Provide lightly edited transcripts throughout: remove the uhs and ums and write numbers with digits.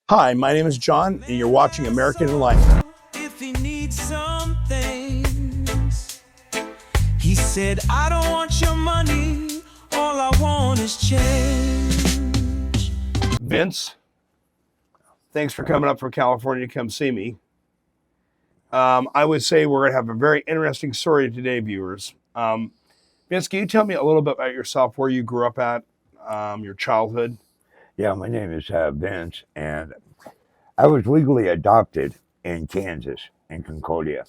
Hi, my name is John, and you're watching American in Life. If he needs some things, he said, I don't want your money, all I want is change. Vince, thanks for coming up from California to come see me. I would say we're going to have a very interesting story today, viewers. Vince, can you tell me a little bit about yourself, where you grew up at, your childhood? Yeah, my name is Vince, and I was legally adopted in Kansas, in Concordia.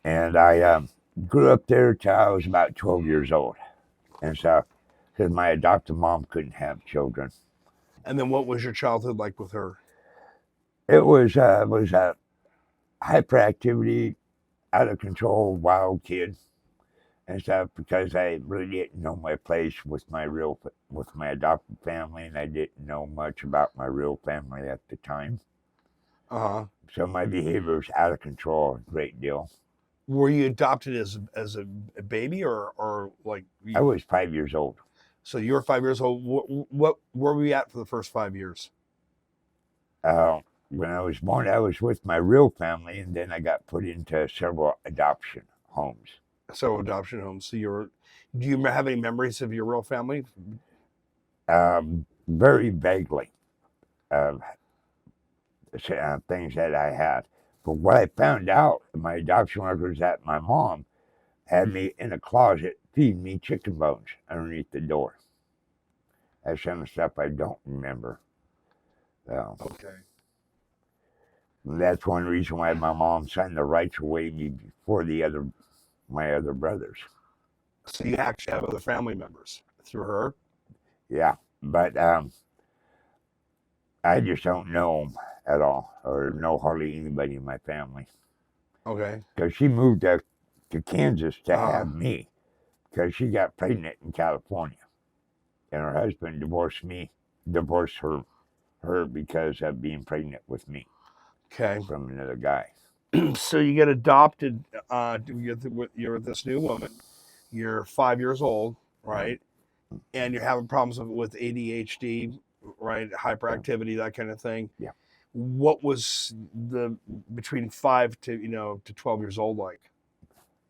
And I grew up there till I was about 12 years old. And so, because my adoptive mom couldn't have children. And then what was your childhood like with her? It was a hyperactivity, out of control, wild kid and stuff because I really didn't know my place with my adopted family, and I didn't know much about my real family at the time. Uh-huh. So my behavior was out of control a great deal. Were you adopted as a baby or like? I was 5 years old. So you were 5 years old. What where were you at for the first 5 years? When I was born, I was with my real family, and then I got put into several adoption homes. So adoption homes. So do you have any memories of your real family? Very vaguely of things that I had. But what I found out in my adoption records that my mom had me in a closet feeding me chicken bones underneath the door. That's some of the stuff I don't remember. Okay. That's one reason why my mom signed the rights away me before my other brothers. So you actually have other family members through her? Yeah, but I just don't know them at all, or know hardly anybody in my family. Okay. Because she moved to Kansas to have me, because she got pregnant in California, and her husband divorced her because of being pregnant with me. Okay. From another guy. So you get adopted. You're with this new woman. You're 5 years old, right? And you're having problems with ADHD, right? Hyperactivity, that kind of thing. Yeah. What was the between 5 to 12 years old like?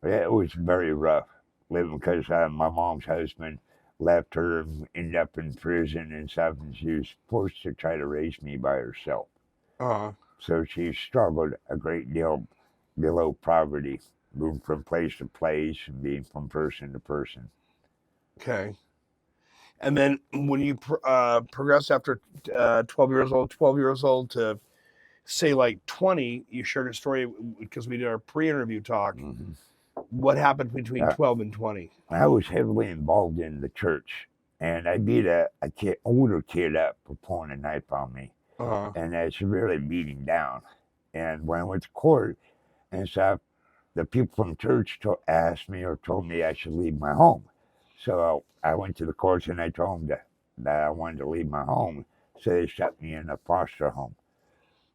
It was very rough living because my mom's husband left her and ended up in prison and stuff, and she was forced to try to raise me by herself. So she struggled a great deal below poverty, moving from place to place and being from person to person. Okay. And then when you progressed after 12 years old to say like 20, you shared a story because we did our pre-interview talk. Mm-hmm. What happened between 12 and 20? I was heavily involved in the church, and I beat a older kid up for pulling a knife on me. And I severely beat him down. And when I went to court and stuff, the people from church asked me or told me I should leave my home. So I went to the courts and I told them that I wanted to leave my home. So they shut me in a foster home.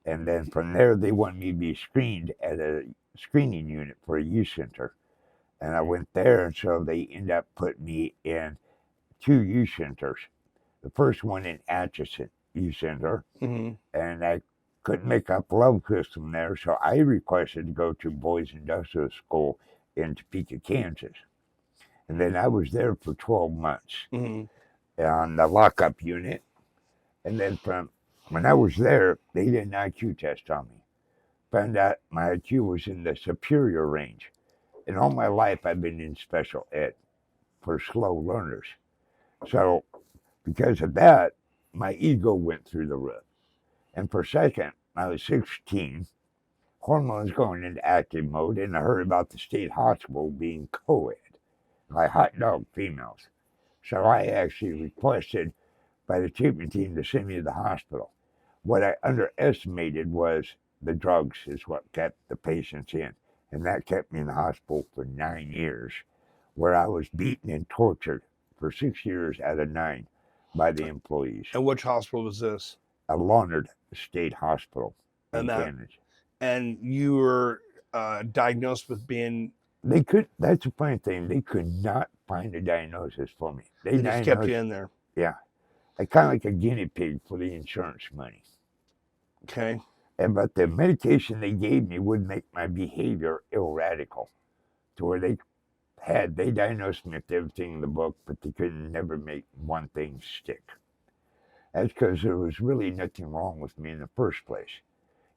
And then from there, they wanted me to be screened at a screening unit for a youth center. And I went there, and so they ended up putting me in 2 youth centers. The first one in Atchison Youth Center, and I couldn't make up love system there, so I requested to go to Boys Industrial School in Topeka, Kansas. And then I was there for 12 months on the lockup unit. And then from when I was there, they did an IQ test on me. Found out my IQ was in the superior range. And all my life, I've been in special ed for slow learners. So because of that, my ego went through the roof. And for a second, I was 16, hormones going into active mode, and I heard about the state hospital being co-ed, like hot dog females. So I actually requested by the treatment team to send me to the hospital. What I underestimated was the drugs is what kept the patients in. And that kept me in the hospital for 9 years, where I was beaten and tortured for 6 years out of 9 by the employees. And which hospital was this? A Larned State Hospital in Kansas. And you were diagnosed with being... That's the funny thing, they could not find a diagnosis for me. They just kept you in there. Yeah. I kind of like a guinea pig for the insurance money. Okay. But the medication they gave me would make my behavior irradical, to where they diagnosed me with everything in the book, but they could never make one thing stick. That's because there was really nothing wrong with me in the first place.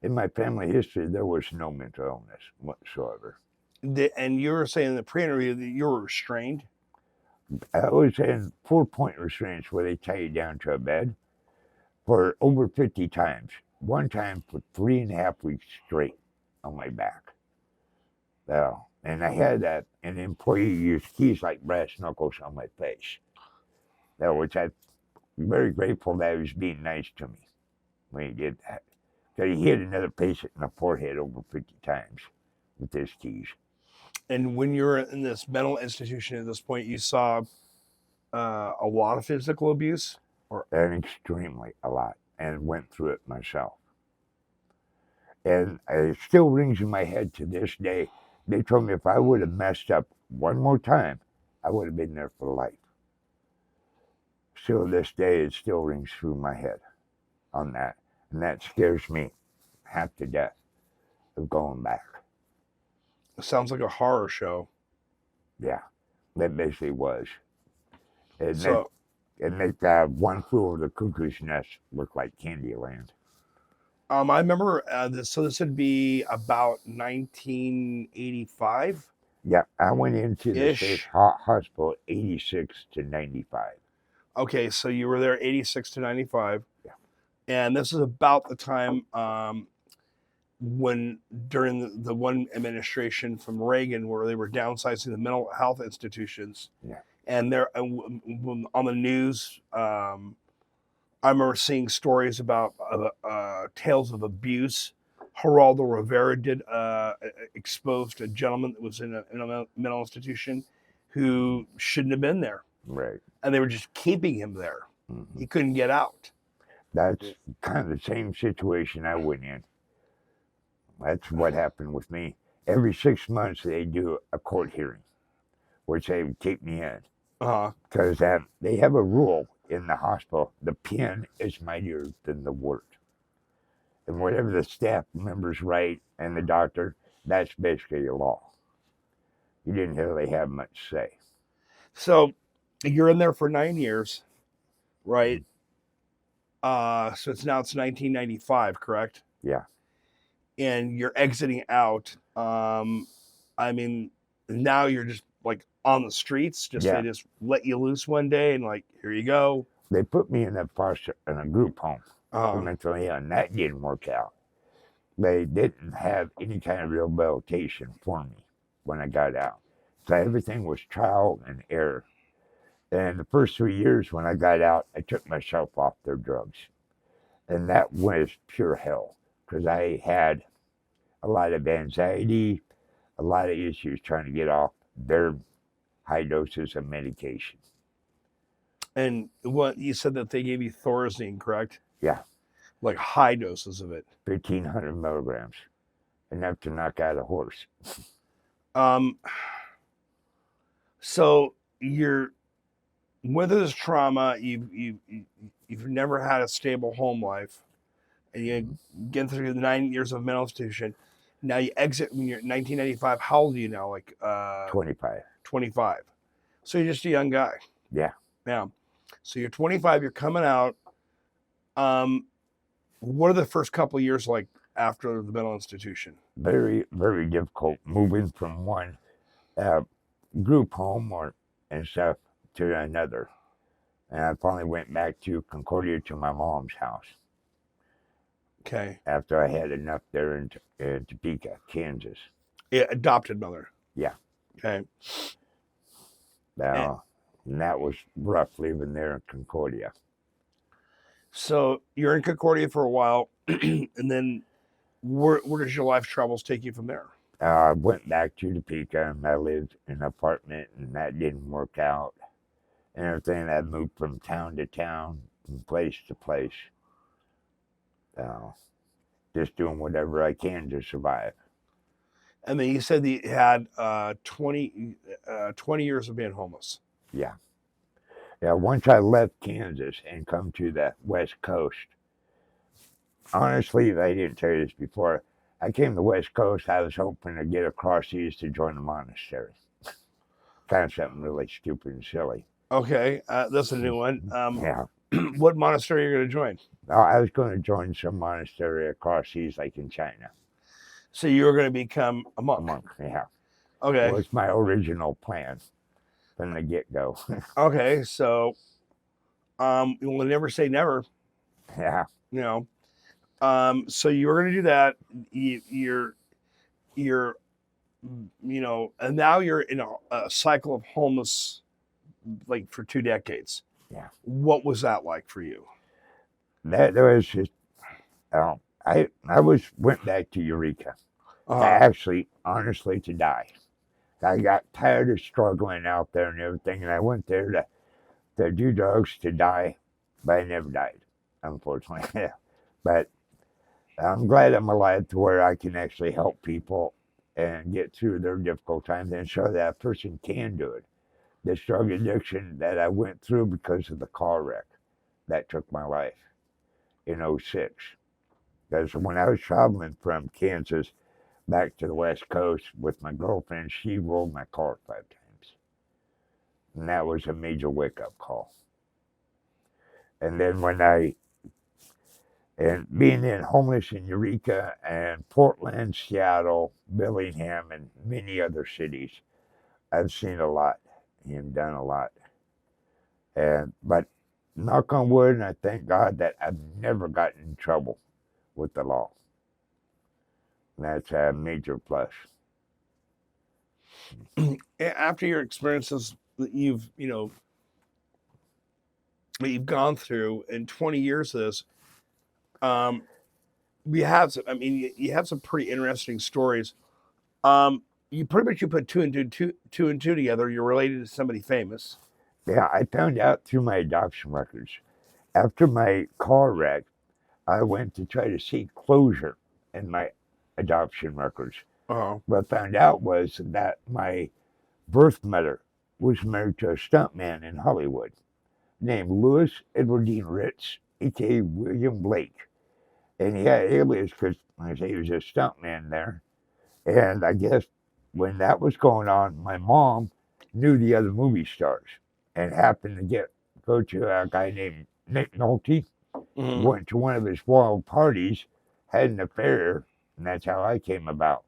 In my family history, there was no mental illness whatsoever. And you were saying in the pre-interview that you were restrained. I was in 4-point restraints where they tie you down to a bed for over 50 times. One time for 3.5 weeks straight on my back. And I had an employee use keys like brass knuckles on my face. Which I'm very grateful that he was being nice to me when he did that. Because he hit another patient in the forehead over 50 times with his keys. And when you were in this mental institution at this point, you saw a lot of physical abuse? And extremely a lot. And went through it myself. And it still rings in my head to this day. They told me if I would have messed up one more time, I would have been there for life. Still, this day, it still rings through my head on that. And that scares me half to death of going back. It sounds like a horror show. Yeah, that basically was. And So, One Flew Over the Cuckoo's Nest looked like Candyland. I remember this. So this would be about 1985. Yeah, I went into the Ish. state hospital 86 to 95. Okay, so you were there 86 to 95. Yeah. And this is about the time when during the one administration from Reagan where they were downsizing the mental health institutions. Yeah. And there on the news, I remember seeing stories about tales of abuse. Geraldo Rivera did exposed a gentleman that was in a mental institution who shouldn't have been there. Right. And they were just keeping him there. Mm-hmm. He couldn't get out. That's kind of the same situation I went in. That's what happened with me. Every 6 months they do a court hearing, which they would keep me in. Because they have a rule in the hospital: the pen is mightier than the word. And whatever the staff members write and the doctor, that's basically a law. You didn't really have much say. So you're in there for 9 years, right? So it's 1995, correct? Yeah. And you're exiting out. I mean, now you're just like on the streets. They just let you loose one day and like, here you go. They put me in a group home for mentally ill, and that didn't work out. They didn't have any kind of rehabilitation for me when I got out. So everything was trial and error. And the first 3 years when I got out, I took myself off their drugs. And that was pure hell, because I had a lot of anxiety, a lot of issues trying to get off their high doses of medication. And what you said that they gave you Thorazine, correct? Yeah. Like high doses of it. 1,500 milligrams, enough to knock out a horse. So you're with this trauma, you've never had a stable home life, and you get through the 9 years of mental institution. Now you exit when you're 1995. How old are you now? Like 25. 25. So you're just a young guy. Yeah. Yeah. So you're 25. You're coming out. What are the first couple of years like after the mental institution? Very, very difficult moving from one group home and stuff to another. And I finally went back to Concordia to my mom's house. Okay. After I had enough there in Topeka, Kansas. Yeah, adopted mother. Yeah. Okay. And that was rough living there in Concordia. So you're in Concordia for a while, and then where does your life travels take you from there? I went back to Topeka, and I lived in an apartment, and that didn't work out. And everything, I moved from town to town, from place to place. Just doing whatever I can to survive. And then you said that you had 20 years of being homeless. Yeah. Yeah, once I left Kansas and come to the West Coast, honestly, I didn't tell you this before. I came to the West Coast. I was hoping to get across seas to join a monastery. Kind of something really stupid and silly. Okay, that's a new one. Yeah. What monastery are you going to join? I was going to join some monastery across seas, like in China. So you were going to become a monk. A monk, yeah. Okay. It was my original plan from the get-go. Okay, so you will never say never. Yeah. You know, so you were going to do that. You're, and now you're in a cycle of homeless, like for 2 decades. Yeah. What was that like for you? That was just, I went back to Eureka. To Uh-huh. actually, honestly, to die. I got tired of struggling out there and everything, and I went there to do drugs to die, but I never died, unfortunately. But I'm glad I'm alive to where I can actually help people and get through their difficult times and show that a person can do it. This drug addiction that I went through because of the car wreck that took my life in '06. Because when I was traveling from Kansas back to the West Coast with my girlfriend, she rolled my car 5 times. And that was a major wake-up call. And then being in homeless in Eureka and Portland, Seattle, Bellingham, and many other cities, I've seen a lot and done a lot. But knock on wood, and I thank God that I've never gotten in trouble with the law. That's a major plus. After your experiences that you've gone through in 20 years of this, you have some pretty interesting stories. You pretty much put two and two together. You're related to somebody famous. Yeah, I found out through my adoption records. After my car wreck, I went to try to seek closure in my adoption records. Uh-huh. What I found out was that my birth mother was married to a stuntman in Hollywood named Louis Edwardine Ritz, a.k.a. William Blake. And he had an alias because, like I say, he was a stuntman there. And I guess when that was going on, my mom knew the other movie stars and happened to go to a guy named Nick Nolte, Mm-hmm. went to one of his wild parties, had an affair, and that's how I came about.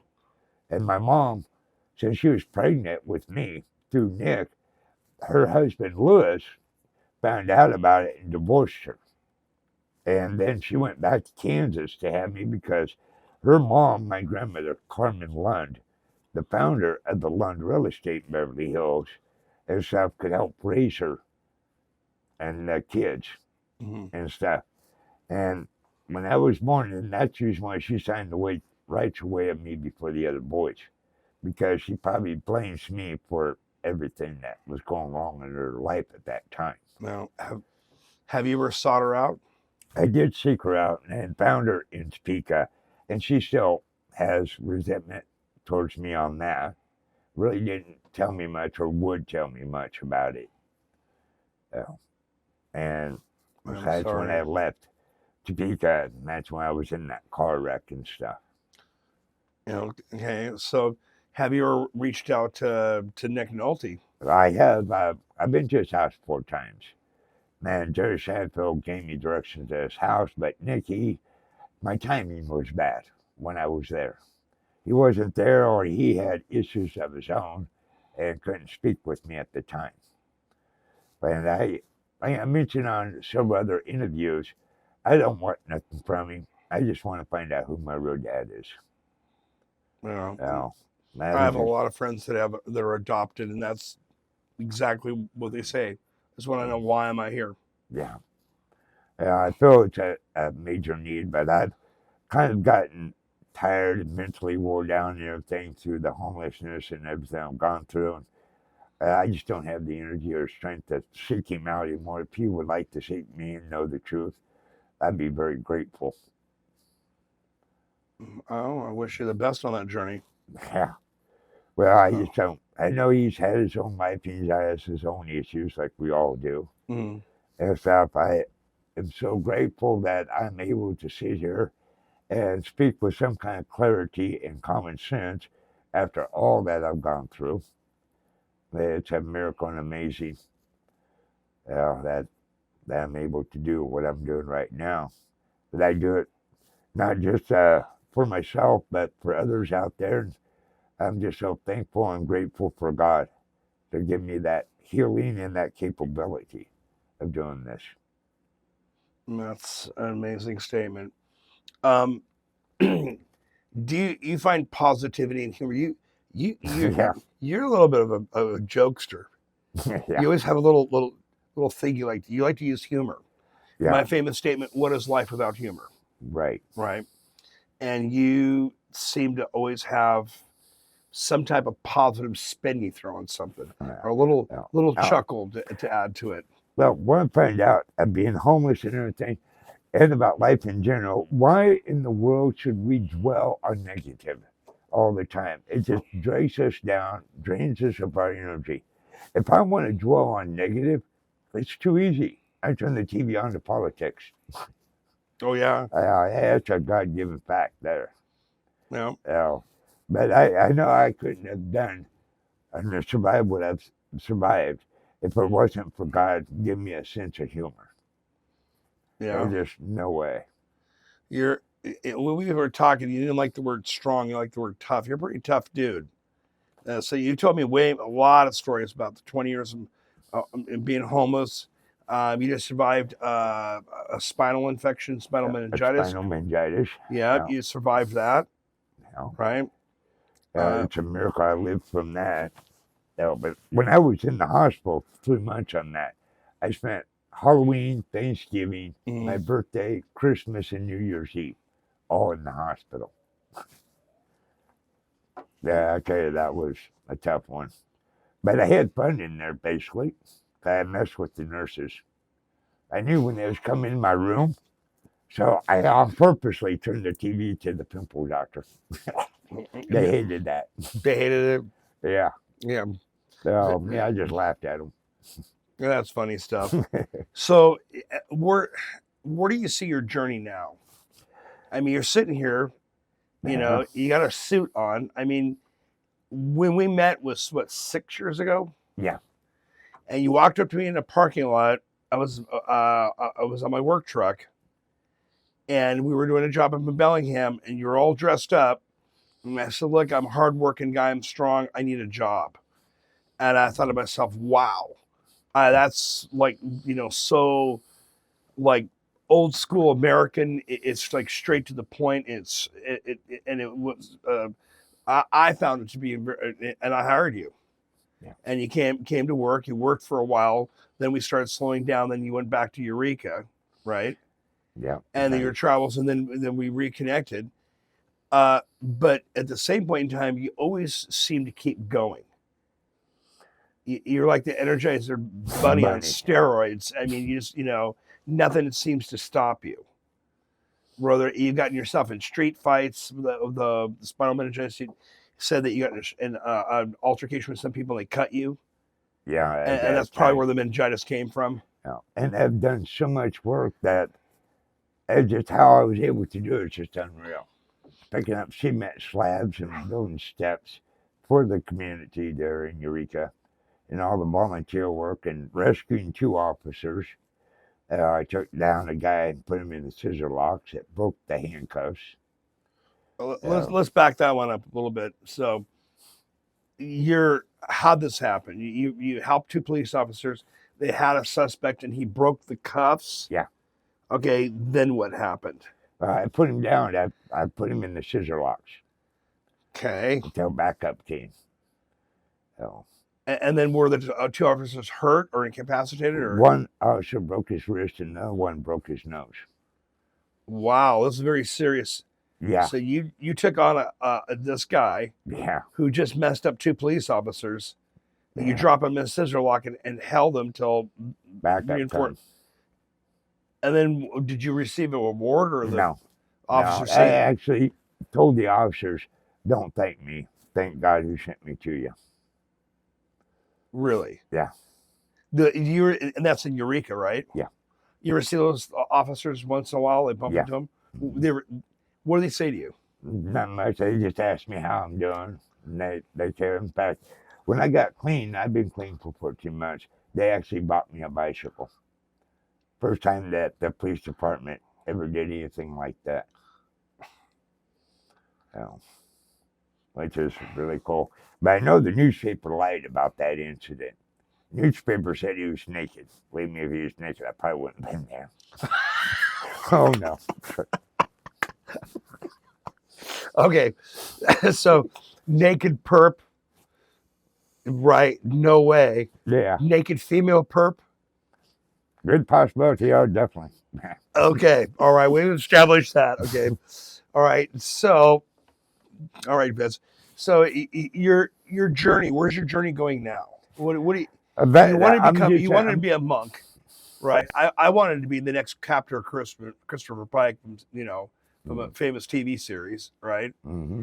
And my mom, since she was pregnant with me through Nick, her husband Louis found out about it and divorced her. And then she went back to Kansas to have me because her mom, my grandmother, Carmen Lund, the founder of the Lund Real Estate in Beverly Hills, and stuff, could help raise her and the kids and stuff. And when I was born, and that's the reason why she signed the rights away of me before the other boys, because she probably blames me for everything that was going wrong in her life at that time. Now, have you ever sought her out? I did seek her out and found her in Topeka, and she still has resentment towards me on that. Really didn't tell me much or would tell me much about it. And besides, when I left Topeka, that's when I was in that car wreck and stuff. Okay, so have you ever reached out to Nick Nolte? I have. I've been to his house 4 times. Man, Jerry Seinfeld gave me directions to his house, but Nick, my timing was bad when I was there. He wasn't there, or he had issues of his own and couldn't speak with me at the time. And I mentioned on several other interviews, I don't want nothing from him. I just want to find out who my real dad is. Yeah. I have a lot of friends that are adopted, and that's exactly what they say. Just want to know, why am I here? Yeah. I feel it's a major need, but I've kind of gotten tired and mentally wore down and everything through the homelessness and everything I've gone through. And I just don't have the energy or strength to seek him out anymore. If he would like to seek me and know the truth, I'd be very grateful. Oh, I wish you the best on that journey. Yeah. Well, I just don't. I know he's had his own life. He has his own issues, like we all do. Mm-hmm. And stuff. am so grateful that I'm able to sit here and speak with some kind of clarity and common sense after all that I've gone through. It's a miracle and amazing that I'm able to do what I'm doing right now. That I do it not just for myself, but for others out there. I'm just so thankful and grateful for God to give me that healing and that capability of doing this. That's an amazing statement. Um, do you find positivity in humor? Yeah. You're a little bit of a jokester. Yeah. You always have a little thing you like. You like to use humor. Yeah. My famous statement: "What is life without humor?" Right. Right. And you seem to always have some type of positive spin you throw on something, or a little chuckle to add to it. Well, when I find out of being homeless and everything, and about life in general, why in the world should we dwell on negative all the time? It just drags us down, drains us of our energy. If I want to dwell on negative, it's too easy. I turn the TV on to politics. Oh yeah. That's a God-given fact there. No. But I know I couldn't have done and survived what I've survived if it wasn't for God giving me a sense of humor. Yeah. There's just no way. When we were talking, you didn't like the word strong. You like the word tough. You're a pretty tough dude. So you told me a lot of stories about the 20 years of being homeless. You just survived a spinal infection, spinal meningitis. Spinal meningitis. Yeah, you survived that. Yeah. Right. It's a miracle I lived from that. But when I was in the hospital 3 months on that, I spent Halloween, Thanksgiving, my birthday, Christmas, and New Year's Eve all in the hospital. Yeah, I tell you, that was a tough one. But I had fun in there, basically. I messed with the nurses. I knew when they was coming in my room, so I purposely turned the TV to the pimple doctor. They hated that. They hated it? Yeah. Yeah. I just laughed at them. That's funny stuff. So where do you see your journey now? I mean, you're sitting here, you know, you got a suit on. I mean, when we met was what, 6 years ago? Yeah. And you walked up to me in a parking lot. I was on my work truck, and we were doing a job up in Bellingham, and you're all dressed up. And I said, "Look, I'm a hardworking guy. I'm strong. I need a job." And I thought to myself, "Wow, that's like, you know, so like old school American. It's like straight to the point. And it was. I found it to be, and I hired you." Yeah. And you came to work. You worked for a while. Then we started slowing down. Then you went back to Eureka, right? Yeah. And then your travels, and then we reconnected. But at the same point in time, you always seem to keep going. You're like the Energizer bunny on steroids. I mean, you just, you know, nothing seems to stop you. Whether you've gotten yourself in street fights, the spinal meningitis, you said that you got in an altercation with some people, they cut you. Yeah. And that's probably where the meningitis came from. Yeah. And I've done so much work that just how I was able to do it is just unreal. Picking up cement slabs and building steps for the community there in Eureka, and all the volunteer work and rescuing 2 officers. I took down a guy and put him in the scissor locks that broke the handcuffs. Well, let's back that one up a little bit. So, how'd this happen? You helped 2 police officers. They had a suspect, and he broke the cuffs. Yeah. Okay. Then what happened? I put him down. I put him in the scissor locks. Okay. Until backup came. So. And then were the 2 officers hurt or incapacitated? Or? One officer broke his wrist and the other one broke his nose. Wow, this is very serious. Yeah. So you took on this guy. Yeah. Who just messed up 2 police officers. Yeah. You drop him in a scissor lock and held him till backup time. And then did you receive an award or the officer? No, I actually told the officers, "Don't thank me. Thank God who sent me to you." Really? Yeah. And that's in Eureka, right? Yeah. You ever see those officers once in a while? They bump Yeah. into them. What do they say to you? Not much. They just ask me how I'm doing. And they care. In fact, when I got clean, I've been clean for 14 months. They actually bought me a bicycle. First time that the police department ever did anything like that. So, which is really cool. But I know the newspaper lied about that incident. Newspaper said he was naked. Believe me, if he was naked, I probably wouldn't have been there. Oh, no. Okay, so naked perp, right? No way. Yeah. Naked female perp. Good possibility. Oh, definitely. Okay, all right. We've established that. Okay, all right. So, all right, Vince. So your journey. Where's your journey going now? What do you want to become? You wanted to be a monk, right? I wanted to be the next captor of Christopher Pike, from a famous TV series, right? Mm-hmm.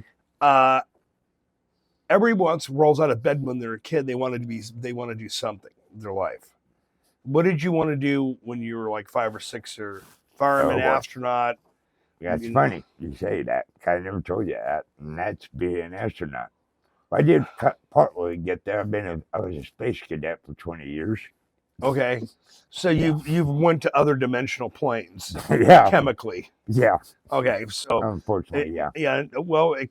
Every once rolls out of bed when they're a kid. They want to do something in their life. What did you want to do when you were like 5 or 6, or fireman, astronaut? Yeah, it's funny you say that. I never told you that, and that's being an astronaut. I did partly get there. I was a space cadet for 20 years. Okay, so you've went to other dimensional planes, Yeah, chemically. yeah. Okay, so Unfortunately, yeah. Yeah. Well, it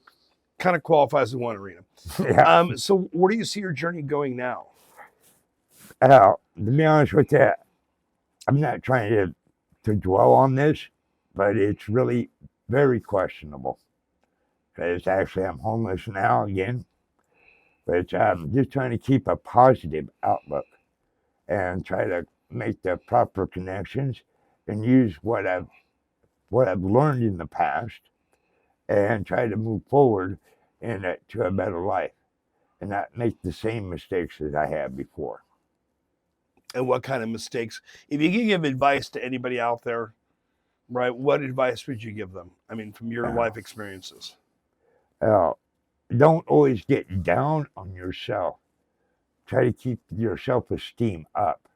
kind of qualifies in one arena. Yeah. So where do you see your journey going now? To be honest with you, I'm not trying to dwell on this, but it's really very questionable. Because actually, I'm homeless now again. But I'm just trying to keep a positive outlook and try to make the proper connections and use what I've learned in the past and try to move forward to a better life and not make the same mistakes that I had before. And what kind of mistakes? If you could give advice to anybody out there, right, what advice would you give them? I mean, from your life experiences. Don't always get down on yourself. Try to keep your self-esteem up.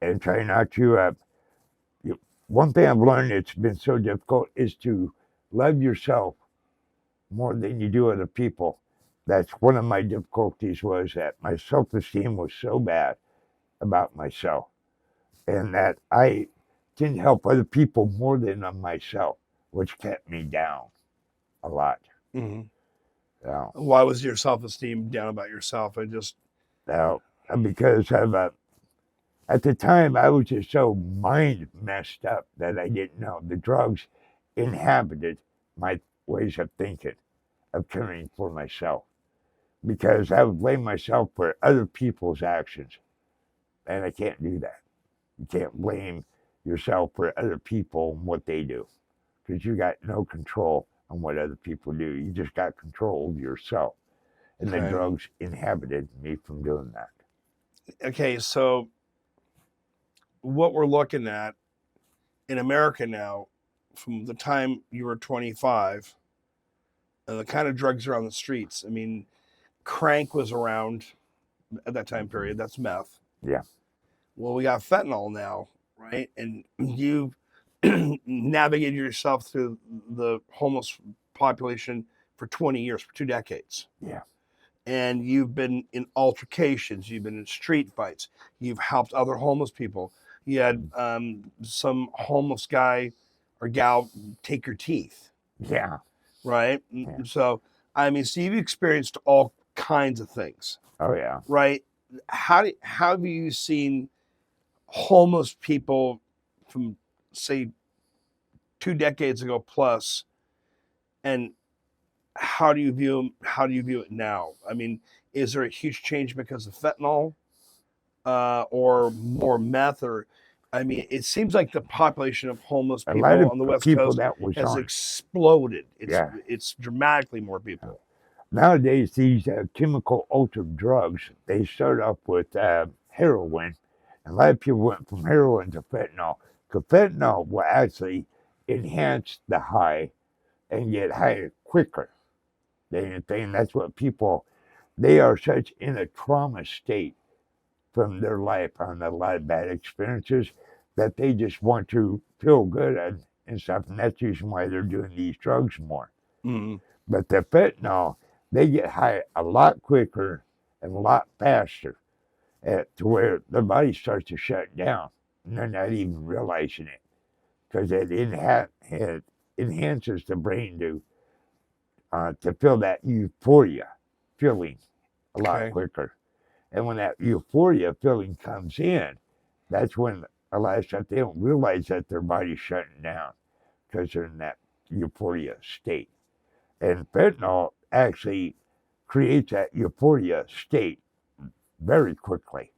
And try not to, one thing I've learned that's been so difficult is to love yourself more than you do other people. That's one of my difficulties, was that my self-esteem was so bad about myself. And that I didn't help other people more than myself, which kept me down a lot. Mm-hmm. Yeah. Why was your self-esteem down about yourself? Because at the time I was just so mind messed up that I didn't know. The drugs inhabited my ways of thinking, of caring for myself. Because I would blame myself for other people's actions. And I can't do that. You can't blame yourself for other people and what they do. Because you got no control on what other people do. You just got control of yourself. And the drugs inhabited me from doing that. Okay, so what we're looking at in America now, from the time you were 25, and the kind of drugs are on the streets. I mean, crank was around at that time period. That's meth. Yeah. Well, we got fentanyl now, right? And you've navigated yourself through the homeless population for 20 years, for 2 decades. Yeah. And you've been in altercations. You've been in street fights. You've helped other homeless people. You had some homeless guy or gal take your teeth. Yeah. Right? Yeah. So, I mean, so you've experienced all kinds of things. Oh, yeah. Right? How have you seen homeless people from, say, 2 decades ago plus, and how do you view it now? I mean, is there a huge change because of fentanyl, or more meth? Or, I mean, it seems like the population of homeless people on the West Coast has exploded. It's dramatically more people. Nowadays, these chemical altered drugs, they start off with heroin. And a lot of people went from heroin to fentanyl. Because fentanyl will actually enhance the high and get higher quicker than anything. That's what people, they are such in a trauma state from their life on a lot of bad experiences that they just want to feel good and stuff, and that's the reason why they're doing these drugs more. Mm-hmm. But the fentanyl, they get high a lot quicker and a lot faster, to where their body starts to shut down, and they're not even realizing it, because it enhances the brain to feel that euphoria feeling a lot Okay. quicker. And when that euphoria feeling comes in, that's when a lot of stuff, they don't realize that their body's shutting down because they're in that euphoria state. And fentanyl actually creates that euphoria state very quickly.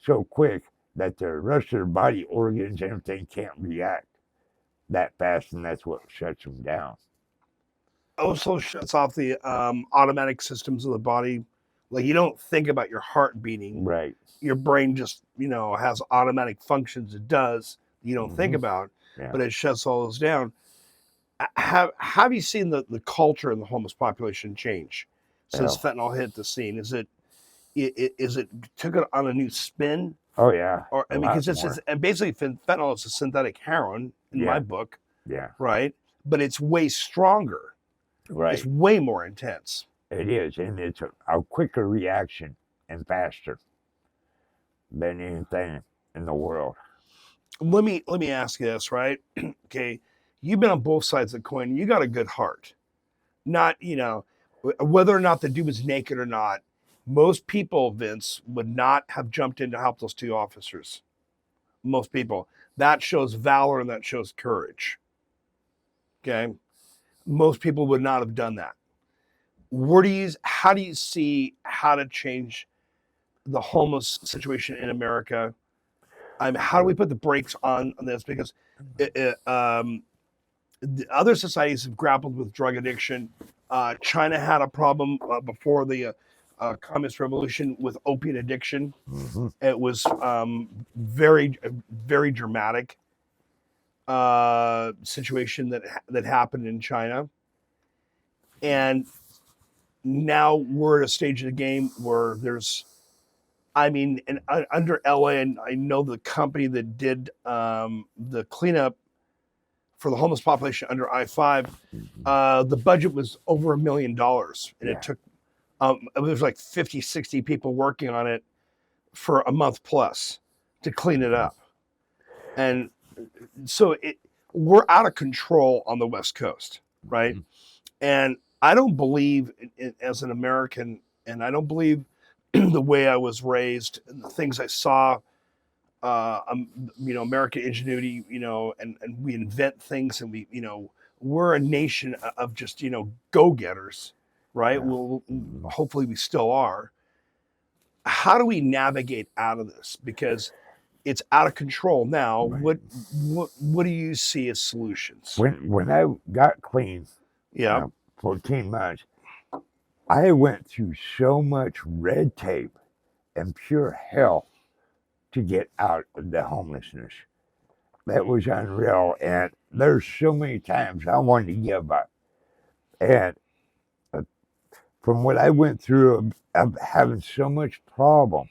So quick that the rest of their body organs and everything can't react that fast, and that's what shuts them down. Also shuts off the automatic systems of the body. Like you don't think about your heart beating. Right. Your brain just, has automatic functions it does you don't think Mhm. about, Yeah. but it shuts all those down. Have you seen the culture in the homeless population change since Yeah. fentanyl hit the scene? Is it took it on a new spin? Oh, yeah. Or A lot because it's more. and basically fentanyl is a synthetic heroin in my Yeah. book, Yeah. right? But it's way stronger. Right. It's way more intense. It is, and it's a quicker reaction and faster than anything in the world. Let me ask you this, right? Okay, you've been on both sides of the coin. You got a good heart. Not, whether or not the dude was naked or not, most people, Vince, would not have jumped in to help those two officers. Most people. That shows valor and that shows courage. Okay. Most people would not have done that. How do you see how to change the homeless situation in America? How do we put the brakes on this? Because the other societies have grappled with drug addiction. China had a problem before the communist revolution with opiate addiction. Mm-hmm. It was very, very dramatic situation that happened in China, and now we're at a stage of the game where under LA, and I know the company that did the cleanup for the homeless population under I-5, the budget was over $1 million, and Yeah. it took it was like 50, 60 people working on it for a month plus to clean it up. And so we're out of control on the West Coast, right? And I don't believe as an American, and I don't believe the way I was raised, and the things I saw, American ingenuity, and we invent things, and we're a nation of just, go-getters, right? Yeah. Well, hopefully we still are. How do we navigate out of this? Because it's out of control now. Right. What do you see as solutions? When I got clean, Yeah. 14 months, I went through so much red tape and pure hell to get out of the homelessness. That was unreal. And there's so many times I wanted to give up. And from what I went through of having so much problem,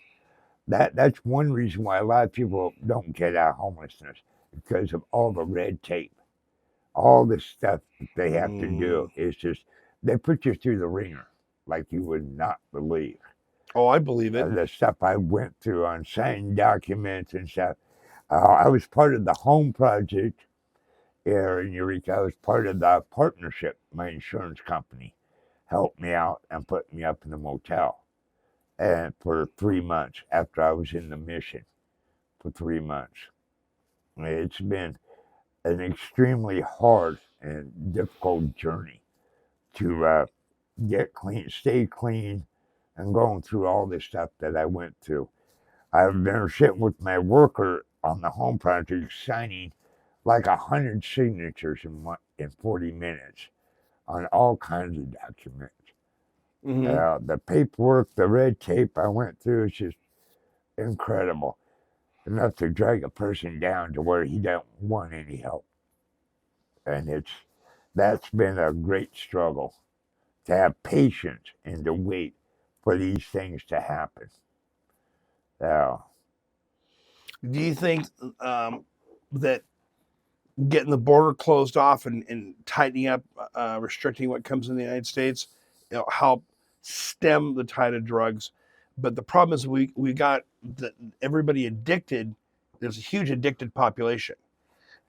that's one reason why a lot of people don't get out of homelessness, because of all the red tape, all the stuff that they have to do. It's just, they put you through the ringer like you would not believe. Oh, I believe it. The stuff I went through on signing documents and stuff. I was part of the home project here in Eureka. I was part of the partnership. My insurance company helped me out and put me up in the motel, and for 3 months after I was in the mission, for 3 months. It's been an extremely hard and difficult journey to get clean, stay clean, and going through all this stuff that I went through. I've been sitting with my worker on the home project signing like 100 signatures in 40 minutes on all kinds of documents. The paperwork, the red tape I went through is just incredible. Enough to drag a person down to where he don't want any help. And that's been a great struggle, to have patience and to wait for these things to happen. Do you think that getting the border closed off and tightening up, restricting what comes in the United States, help stem the tide of drugs. But the problem is we got everybody addicted. There's a huge addicted population,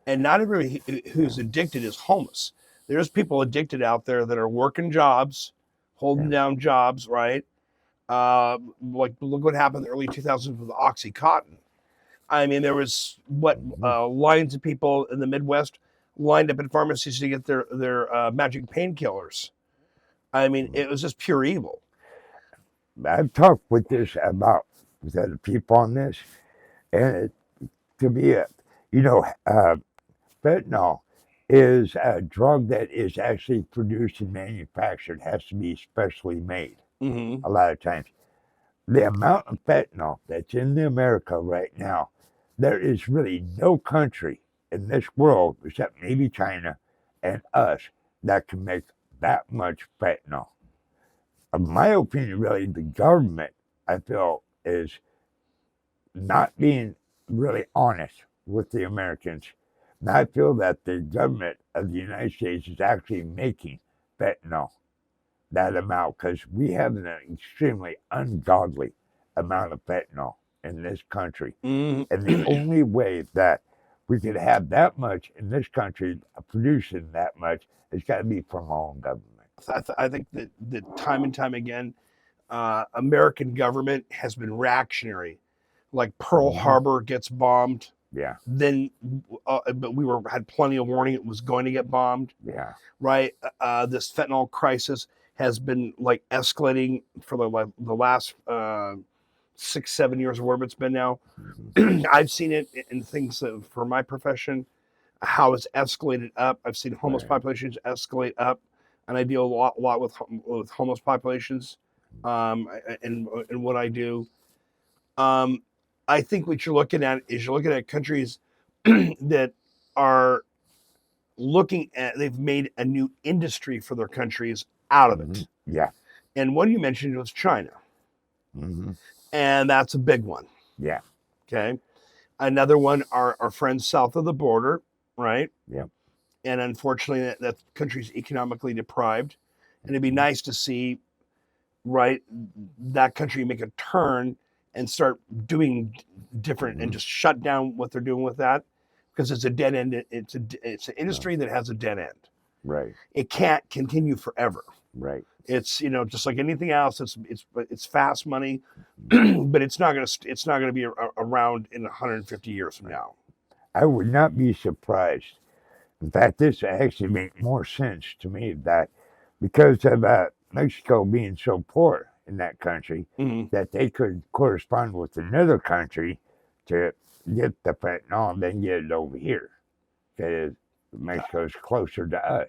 and not everybody who's addicted is homeless. There's people addicted out there that are working jobs, holding down jobs, right? Like look what happened in the early 2000s with OxyContin. I mean, there was lines of people in the Midwest lined up in pharmacies to get their magic painkillers. I mean, it was just pure evil. I've talked with other people on this, and to be fentanyl is a drug that is actually produced and manufactured. It has to be specially made. Mm-hmm. A lot of times, the amount of fentanyl that's in America right now, there is really no country in this world except maybe China and us that can make that much fentanyl. In my opinion, really, the government, I feel, is not being really honest with the Americans. And I feel that the government of the United States is actually making fentanyl that amount because we have an extremely ungodly amount of fentanyl in this country. Mm-hmm. And the only way that we could have that much in this country, producing that much, it's got to be from our own government. I think that time and time again, American government has been reactionary. Like Pearl Harbor gets bombed. Yeah. Then, but we had plenty of warning it was going to get bombed. Yeah. Right. This fentanyl crisis has been like escalating for the last 6-7 years or wherever it's been now. I've seen it in things for my profession, how it's escalated up. I've seen homeless populations escalate up, and I deal a lot with homeless populations, and what I do. I think what you're looking at is countries that are they've made a new industry for their countries out of it. Yeah. And one you mentioned was China. Mm-hmm. And that's a big one. Yeah. Okay. Another one are our friends south of the border, right? Yeah. And unfortunately, that country's economically deprived. And it'd be nice to see, right, that country make a turn and start doing different and just shut down what they're doing with that, because it's a dead end. It's an industry that has a dead end. Right. It can't continue forever. Right. It's just like anything else. It's fast money, but it's not gonna be around in 150 years from now. I would not be surprised. In fact, this actually makes more sense to me that because of Mexico being so poor in that country, that they could correspond with another country to get the fentanyl and then get it over here, because Mexico's closer to us.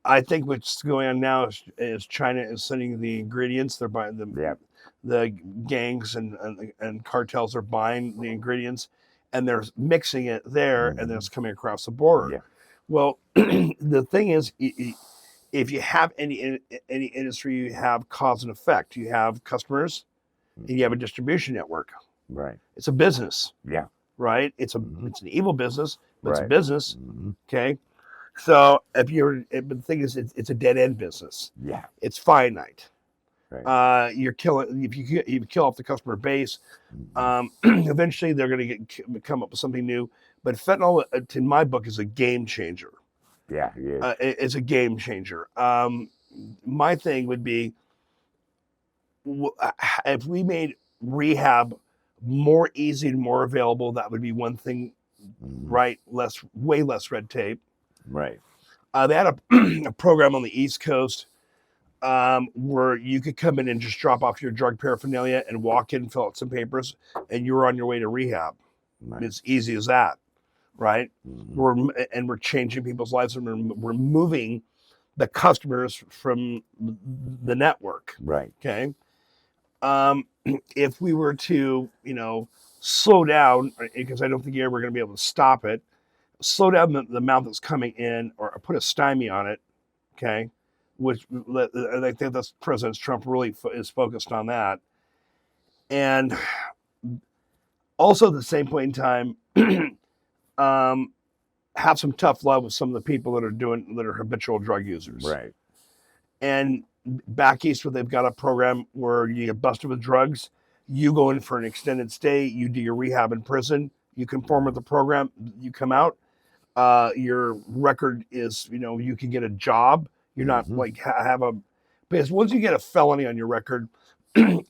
I think what's going on now is China is sending the ingredients. They're buying them. Yeah. The gangs and cartels are buying the ingredients, and they're mixing it there, and then it's coming across the border. Yeah. Well, the thing is, if you have any industry, you have cause and effect. You have customers, and you have a distribution network. Right. It's a business. Yeah. Right. It's an evil business, but it's a Right. business. Okay. So the thing is, it's a dead end business. Yeah. It's finite. Right. You're killing if you kill off the customer base. Eventually, they're going to come up with something new. But fentanyl, in my book, is a game changer. Yeah. Yeah. It's a game changer. My thing would be if we made rehab more easy and more available. That would be one thing, right? Way less red tape. Right. They had a program on the East Coast where you could come in and just drop off your drug paraphernalia and walk in, fill out some papers, and you're on your way to rehab. Right. It's easy as that, right? We're changing people's lives, and we're moving the customers from the network. Right. Okay. If we were to, slow down, because I don't think you're ever going to be able to stop it, slow down the amount that's coming in, or put a stymie on it, okay? Which I think that's President Trump really is focused on that. And also at the same point in time, have some tough love with some of the people that are habitual drug users. Right. And back east, where they've got a program where you get busted with drugs, you go in for an extended stay, you do your rehab in prison, you conform with the program, you come out, your record is, you can get a job. You're not like because once you get a felony on your record,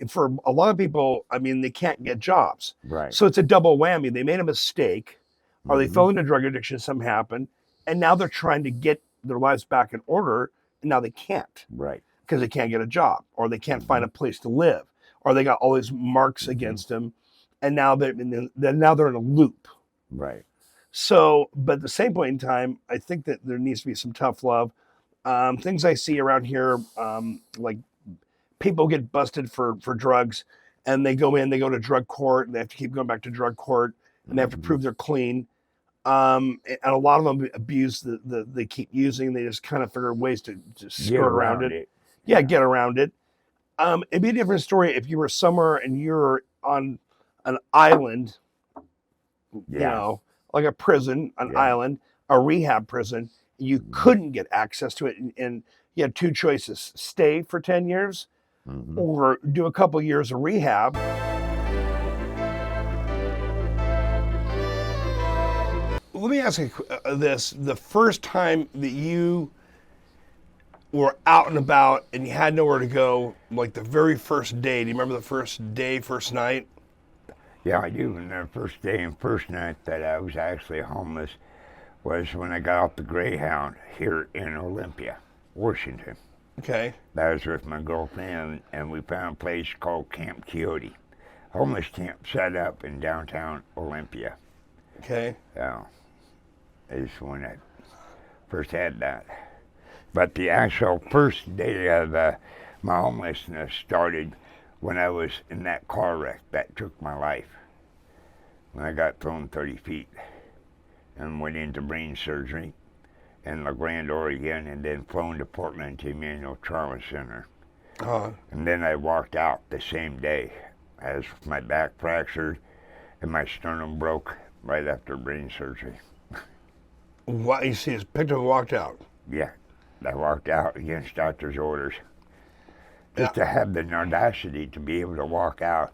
for a lot of people, I mean, they can't get jobs. Right. So it's a double whammy. They made a mistake, or they Mm-hmm. fell into drug addiction, something happened, and now they're trying to get their lives back in order, and now they can't. Right. Because they can't get a job, or they can't find a place to live, or they got all these marks against them, and now they're in a loop. Right. So, but at the same point in time, I think that there needs to be some tough love. Things I see around here, like people get busted for drugs, and they go to drug court, and they have to keep going back to drug court, and they have to prove they're clean. And a lot of them abuse they keep using. They just kind of figure ways to skirt around it. Yeah, get around it. It'd be a different story if you were somewhere and you're on an island, like a prison, an island, a rehab prison. You couldn't get access to it, and you had two choices: stay for 10 years, or do a couple years of rehab. Let me ask you this: the first time that you were out and about and you had nowhere to go, like the very first day, do you remember the first day, first night? Yeah, I do. And the first day and first night that I was actually homeless was when I got off the Greyhound here in Olympia, Washington. Okay. That was with my girlfriend, and we found a place called Camp Coyote, homeless camp set up in downtown Olympia. Okay. Yeah, is when I first had that. But the actual first day of my homelessness started when I was in that car wreck that took my life. When I got thrown 30 feet and went into brain surgery in La Grande, Oregon, and then flown to Portland to Emmanuel Trauma Center. And then I walked out the same day as my back fractured and my sternum broke right after brain surgery. What you see is picked up and walked out. Yeah. I walked out against doctor's orders. Just to have the audacity to be able to walk out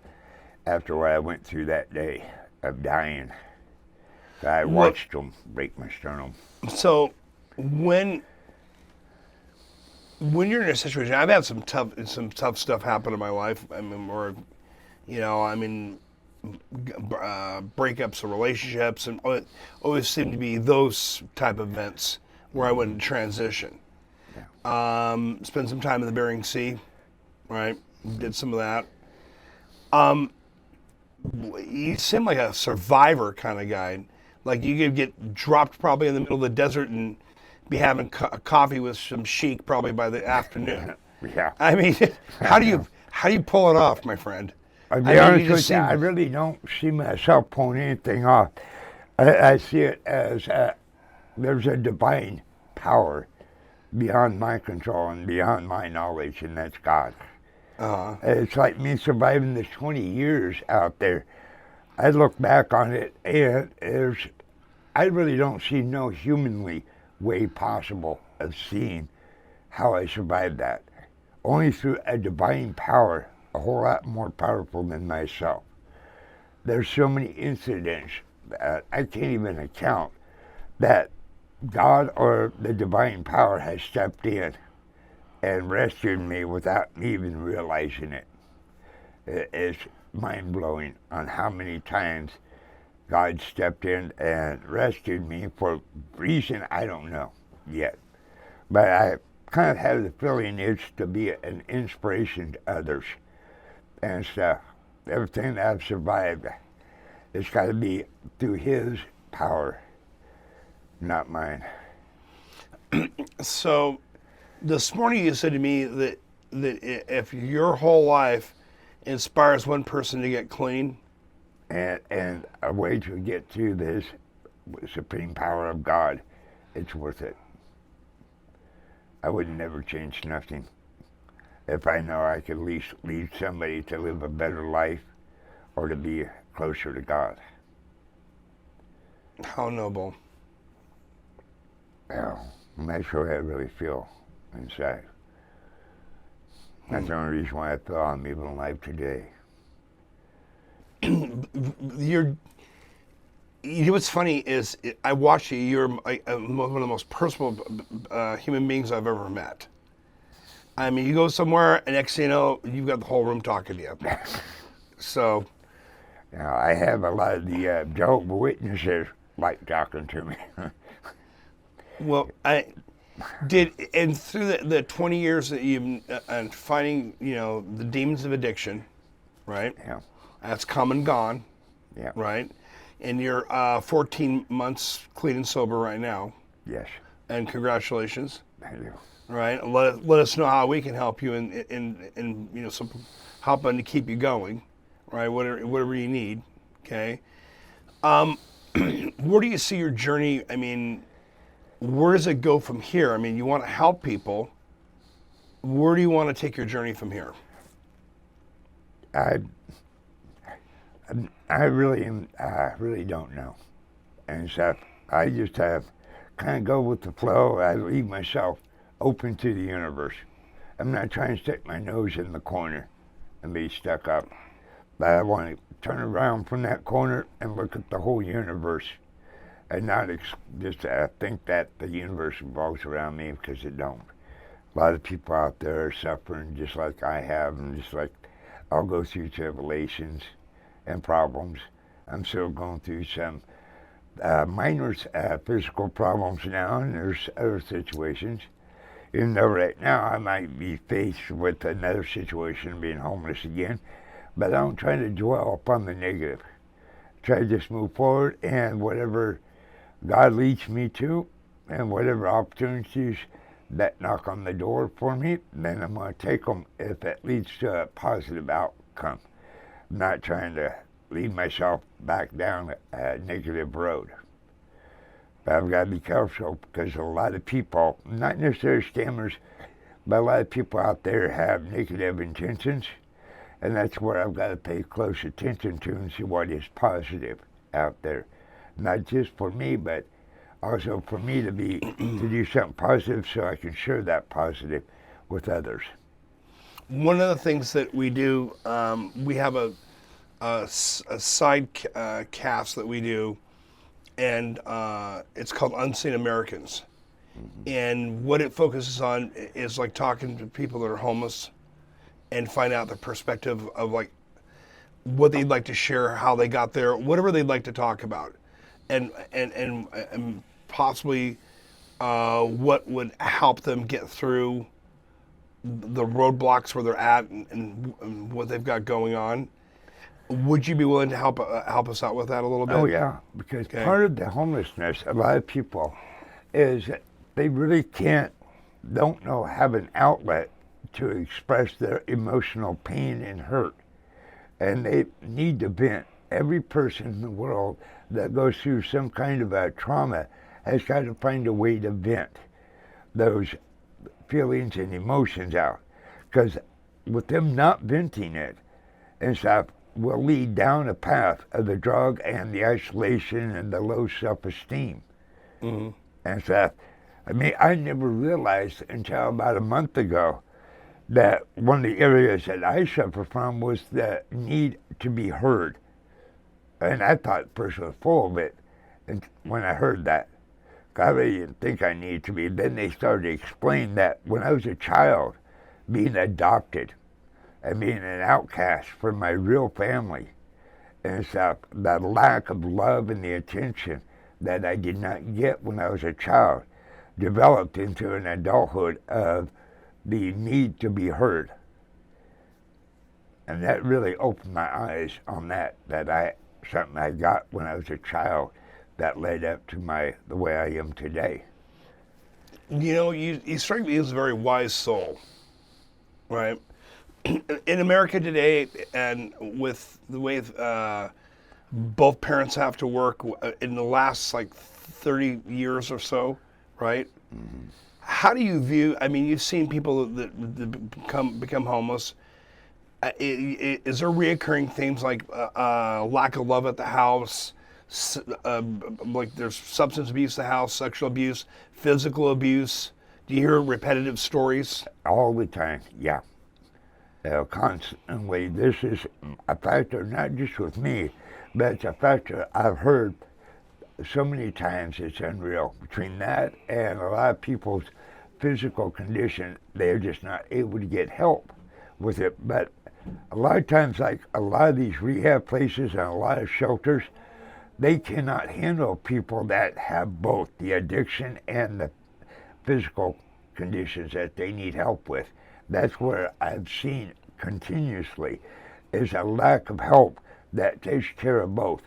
after what I went through that day of dying. I watched them break my sternum. So when you're in a situation, I've had some tough stuff happen in my life. I mean, breakups of relationships, and it always seemed to be those type of events where I went into transition. Spent some time in the Bering Sea, right? Did some of that. You seem like a survivor kind of guy. Like you could get dropped probably in the middle of the desert and be having coffee with some sheik probably by the afternoon. Yeah. I mean, how do you pull it off, my friend? I'll be honest with you, I really don't see myself pulling anything off. I see it as there's a divine power beyond my control and beyond my knowledge, and that's God. It's like me surviving the 20 years out there. I look back on it, and I really don't see no humanly way possible of seeing how I survived that. Only through a divine power, a whole lot more powerful than myself. There's so many incidents that I can't even account that God or the divine power has stepped in and rescued me without me even realizing it. It's mind-blowing on how many times God stepped in and rescued me for a reason I don't know yet. But I kind of have the feeling it's to be an inspiration to others and stuff. Everything that I've survived, it's got to be through His power, not mine. So, this morning you said to me that if your whole life inspires one person to get clean, and a way to get to this supreme power of God, it's worth it. I would never change nothing if I know I could at least lead somebody to live a better life or to be closer to God. How noble. Well, I'm not sure how I really feel inside. That's the only reason why I feel I'm even alive today. You know what's funny is I watch you. You're one of the most personal human beings I've ever met. I mean, you go somewhere, and next thing you know, you've got the whole room talking to you. So, Now, I have a lot of the Jehovah's Witnesses like talking to me. well, and through the 20 years that you've and fighting, the demons of addiction, right? Yeah, That's come and gone, yeah, right? And you're 14 months clean and sober right now, yes, and congratulations. thank you. Right, let us know how we can help you in some helping to keep you going, right? Whatever you need, okay. Where do you see your journey? I mean, where does it go from here? I mean, you want to help people. Where do you want to take your journey from here? I really don't know. And so I just have kind of go with the flow. I leave myself open to the universe. I'm not trying to stick my nose in the corner and be stuck up. But I want to turn around from that corner and look at the whole universe and not just think that the universe revolves around me, because it don't. A lot of people out there are suffering just like I have, and just like I'll go through tribulations and problems. I'm still going through some minor physical problems now, and there's other situations. Even though right now I might be faced with another situation, being homeless again, but I don't try to dwell upon the negative. Try to just move forward, and whatever God leads me to, and whatever opportunities that knock on the door for me, then I'm going to take them if it leads to a positive outcome. I'm not trying to lead myself back down a negative road. But I've got to be careful, because a lot of people, not necessarily scammers, but a lot of people out there have negative intentions, and that's where I've got to pay close attention to and see what is positive out there. Not just for me, but also for me to do something positive, so I can share that positive with others. One of the things that we do, we have a side cast that we do, and it's called Unseen Americans. Mm-hmm. And what it focuses on is like talking to people that are homeless and find out the perspective of like what they'd like to share, how they got there, whatever they'd like to talk about, and possibly what would help them get through the roadblocks where they're at and what they've got going on. Would you be willing to help us out with that a little bit? Oh yeah, because part of the homelessness, a lot of people, is that they really don't have an outlet to express their emotional pain and hurt, and they need to vent. Every person in the world that goes through some kind of a trauma has got to find a way to vent those feelings and emotions out, because with them not venting it and stuff, will lead down a path of the drug and the isolation and the low self-esteem. Mm-hmm. And stuff. I mean, I never realized until about a month ago that one of the areas that I suffer from was the need to be heard. And I thought the person was full of it. And when I heard that, I really didn't think I needed to be. Then they started to explain that when I was a child, being adopted and being an outcast from my real family and stuff, the lack of love and the attention that I did not get when I was a child developed into an adulthood of the need to be heard. And that really opened my eyes on something I got when I was a child that led up to the way I am today. You know, you strike me as a very wise soul, right? In America today, and with the way both parents have to work in the last like 30 years or so, right? Mm-hmm. How do you view? I mean, you've seen people that become homeless. Is there reoccurring things like lack of love at the house, like there's substance abuse in the house, sexual abuse, physical abuse? Do you hear repetitive stories? All the time, yeah. Constantly. This is a factor not just with me, but it's a factor I've heard so many times it's unreal. Between that and a lot of people's physical condition, they're just not able to get help with it. But a lot of times, like a lot of these rehab places and a lot of shelters, they cannot handle people that have both the addiction and the physical conditions that they need help with. That's where I've seen continuously is a lack of help that takes care of both.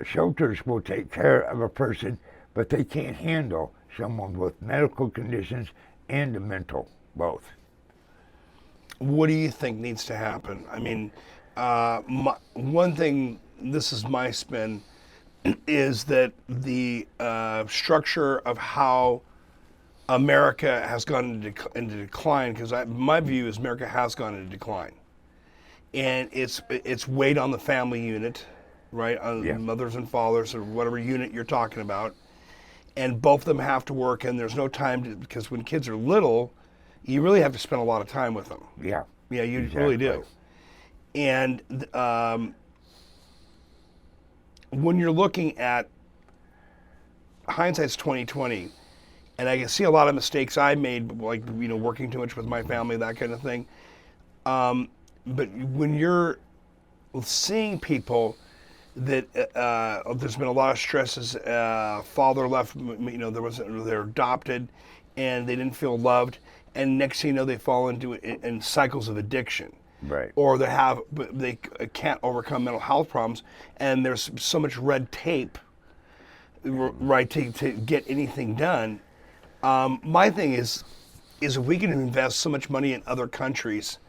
Shelters will take care of a person, but they can't handle someone with medical conditions and the mental, both. What do you think needs to happen? I mean, one thing, this is my spin, is that the structure of how America has gone into decline, because my view is America has gone into decline. And it's weighed on the family unit, right? On mothers and fathers, or whatever unit you're talking about. And both of them have to work, and there's no time to, because when kids are little, you really have to spend a lot of time with them. Yeah. Yeah, you exactly. really do. And when you're looking at hindsight's 2020, and I can see a lot of mistakes I made, like working too much with my family, that kind of thing. But when you're seeing people that there's been a lot of stresses, father left, they're adopted, and they didn't feel loved, and next thing you know they fall into in cycles of addiction. Right. Or they can't overcome mental health problems, and there's so much red tape, right, to get anything done. My thing is if we can invest so much money in other countries.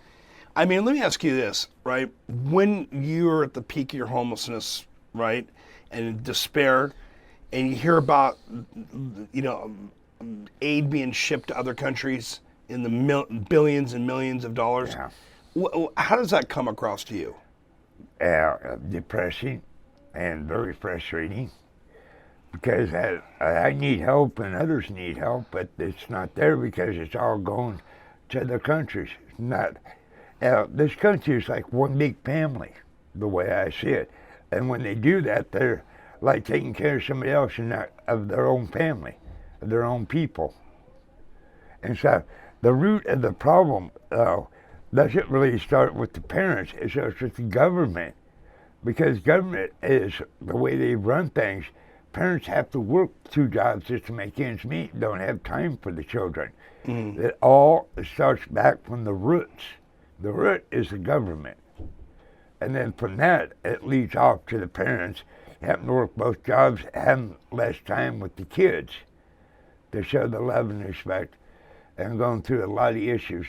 I mean, let me ask you this, right? When you're at the peak of your homelessness, right, and despair, and you hear about, aid being shipped to other countries in the billions and millions of dollars, how does that come across to you? Depressing and very frustrating, because I need help and others need help, but it's not there because it's all going to the countries. It's not. This country is like one big family, the way I see it. And when they do that, they're like taking care of somebody else and not of their own family, of their own people. And so the root of the problem, doesn't really start with the parents. It starts with the government. Because government is the way they run things. Parents have to work 2 jobs just to make ends meet, don't have time for the children. It all starts back from the roots. The root is the government. And then from that, it leads off to the parents having to work both jobs, having less time with the kids to show the love and respect, and going through a lot of issues.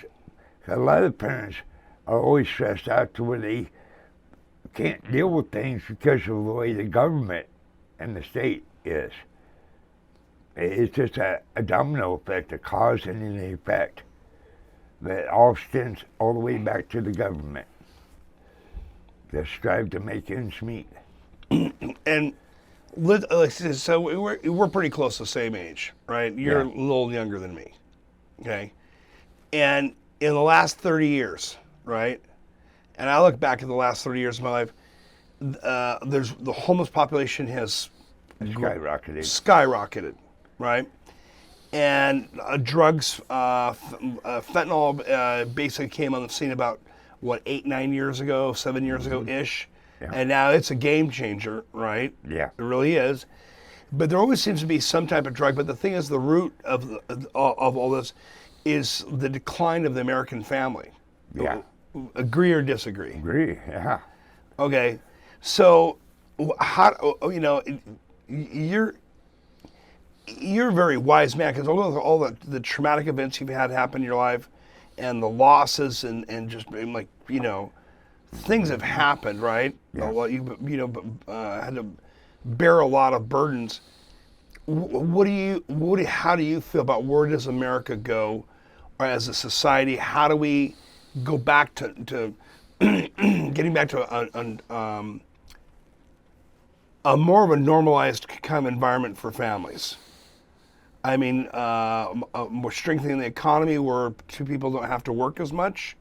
A lot of parents are always stressed out to where they can't deal with things because of the way the government and the state is. It's just a domino effect, a cause and an effect that all stems all the way back to the government. They strive to make ends meet. And so we're pretty close to the same age, right? You're a little younger than me, okay? And in the last 30 years, right? And I look back at the last 30 years of my life, the homeless population has skyrocketed, right? And drugs, fentanyl basically came on the scene about, 8-9 years ago, 7 years ago-ish. Yeah. And now it's a game changer, right? Yeah. It really is. But there always seems to be some type of drug. But the thing is, the root of all this is the decline of the American family. Yeah. Agree or disagree? Agree, yeah. Okay. So, how, you're a very wise man, because all the traumatic events you've had happen in your life, and the losses, and just like, things have happened, right? Yeah. Had to bear a lot of burdens. How do you feel about where does America go, or as a society? How do we go back to getting back to a more of a normalized kind of environment for families. I mean, more strengthening the economy where two people don't have to work as much,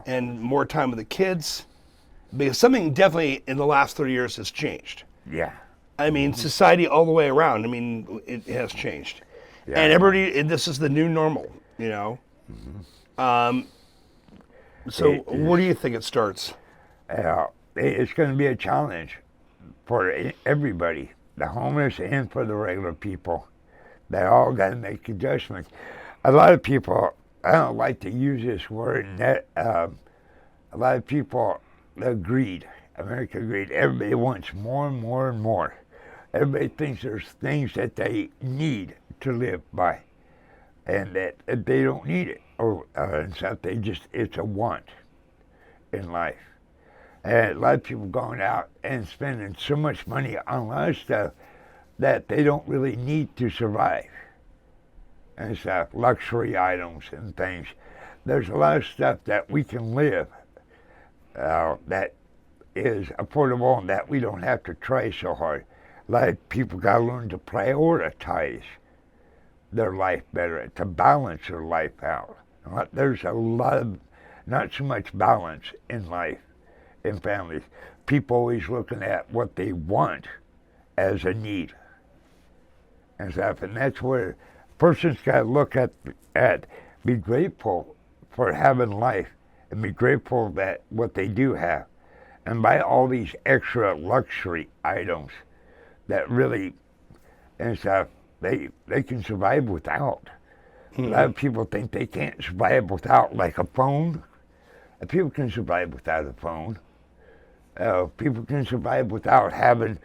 and more time with the kids. Because something definitely in the last 30 years has changed. Yeah. I mean, society all the way around. I mean, it has changed, Yeah. and everybody. And this is the new normal, you know. So, where do you think it starts? It's going to be a challenge for everybody, the homeless and for the regular people. They all got to make adjustments. A lot of people, I don't like to use this word, a lot of people, they're greed, American greed. Everybody wants more and more and more. Everybody thinks there's things that they need to live by, and that they don't need it, or it's a want in life. And a lot of people going out and spending so much money on a lot of stuff that they don't really need to survive. And stuff, luxury items and things. There's a lot of stuff that we can live that is affordable and that we don't have to try so hard. A lot of people got to learn to prioritize their life better, to balance their life out. There's a lot of, not so much balance in life, in families. People always looking at what they want as a need and stuff, and that's where a person's got to look at, be grateful for having life, and be grateful that what they do have, and buy all these extra luxury items that really, and stuff, they can survive without. A lot of people think they can't survive without, like a phone. People can survive without a phone. People can survive without having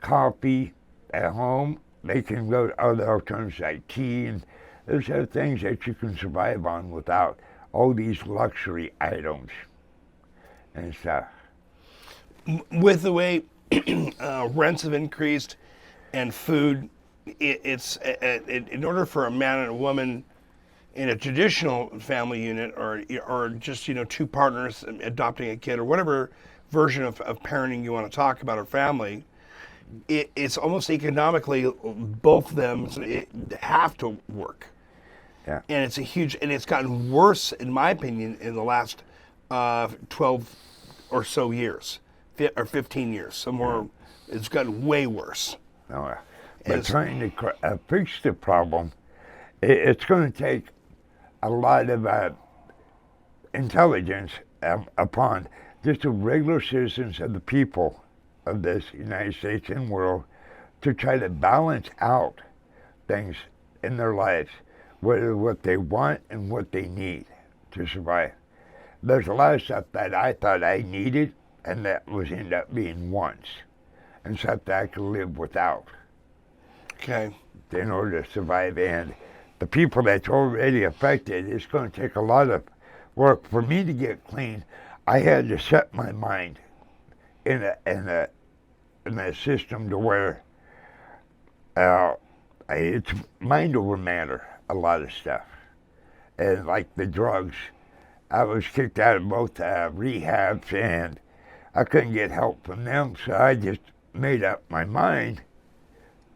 coffee at home. They can go to other alternatives like tea, and there's other things that you can survive on without all these luxury items and stuff. With the way rents have increased and food, in order for a man and a woman in a traditional family unit, or just two partners adopting a kid, or whatever version of parenting you want to talk about, or family, it's almost economically both of them have to work. Yeah. And it's it's gotten worse, in my opinion, in the last 12 or so years, or 15 years. Somewhere, it's gotten way worse. Oh, but trying to fix the problem, it's going to take a lot of intelligence upon just the regular citizens of the people of this United States and world to try to balance out things in their lives, what they want and what they need to survive. There's a lot of stuff that I thought I needed, and that was end up being wants, and stuff that I could live without. Okay. In order to survive, and the people that's already affected, it's going to take a lot of work for me to get clean. I had to set my mind in a system to where it's mind over matter, a lot of stuff. And like the drugs, I was kicked out of both rehabs, and I couldn't get help from them, so I just made up my mind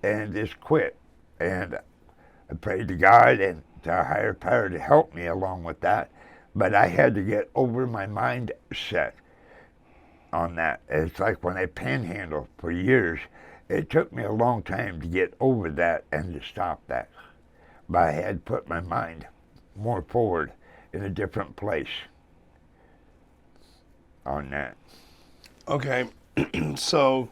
and just quit. And I prayed to God and to a higher power to help me along with that, but I had to get over my mindset on that. It's like when I panhandled for years, it took me a long time to get over that and to stop that. But I had to put my mind more forward in a different place on that. Okay. So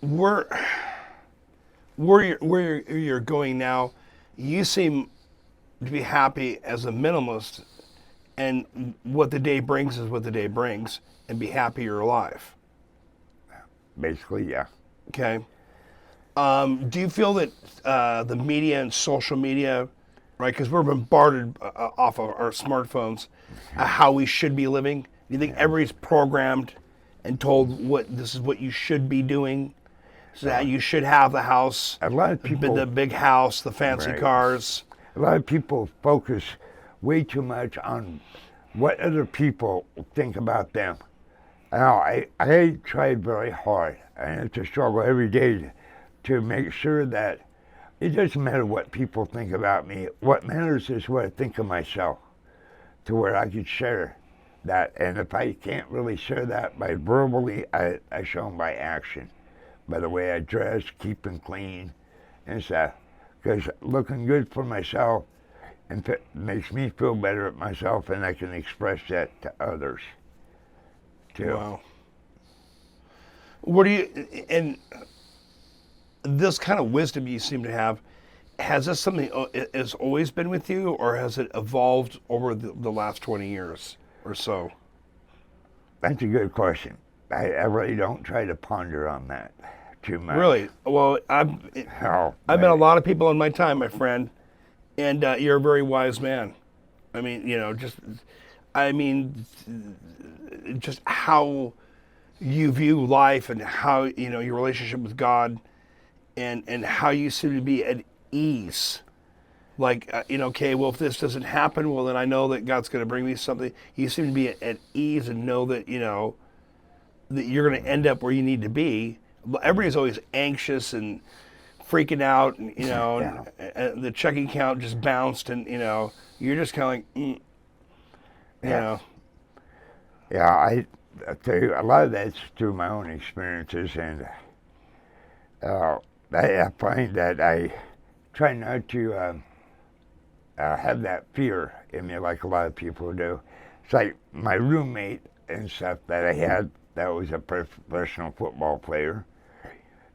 where you're going now, you seem to be happy as a minimalist, and what the day brings is what the day brings, and be happy you're alive. Basically, yeah. Okay. Do you feel that the media and social media, right, because we're bombarded off of our smartphones, how we should be living? Do you think everybody's programmed and told this is what you should be doing? So that you should have the house, a lot of people, the big house, the fancy cars. A lot of people focus way too much on what other people think about them. Now, I tried very hard, and it's a struggle every day to make sure that it doesn't matter what people think about me. What matters is what I think of myself, to where I could share that. And if I can't really share that by verbally, I show them by action, by the way I dress, keeping clean, and stuff. Because looking good for myself and makes me feel better at myself, and I can express that to others too. Wow. What do you, and this kind of wisdom you seem to have, has this something has always been with you, or has it evolved over the last 20 years or so? That's a good question. I really don't try to ponder on that too much. Really? Well, I've met a lot of people in my time, my friend, and you're a very wise man. I mean, just how you view life and how, your relationship with God and how you seem to be at ease. Like, okay, well, if this doesn't happen, well, then I know that God's going to bring me something. You seem to be at ease and know that, that you're going to end up where you need to be. Everybody's always anxious and freaking out, and, and the checking account just bounced, and, you're just kind of like, Yeah, I tell you, a lot of that's through my own experiences, and I find that I try not to have that fear in me like a lot of people do. It's like my roommate and stuff that I had that was a professional football player.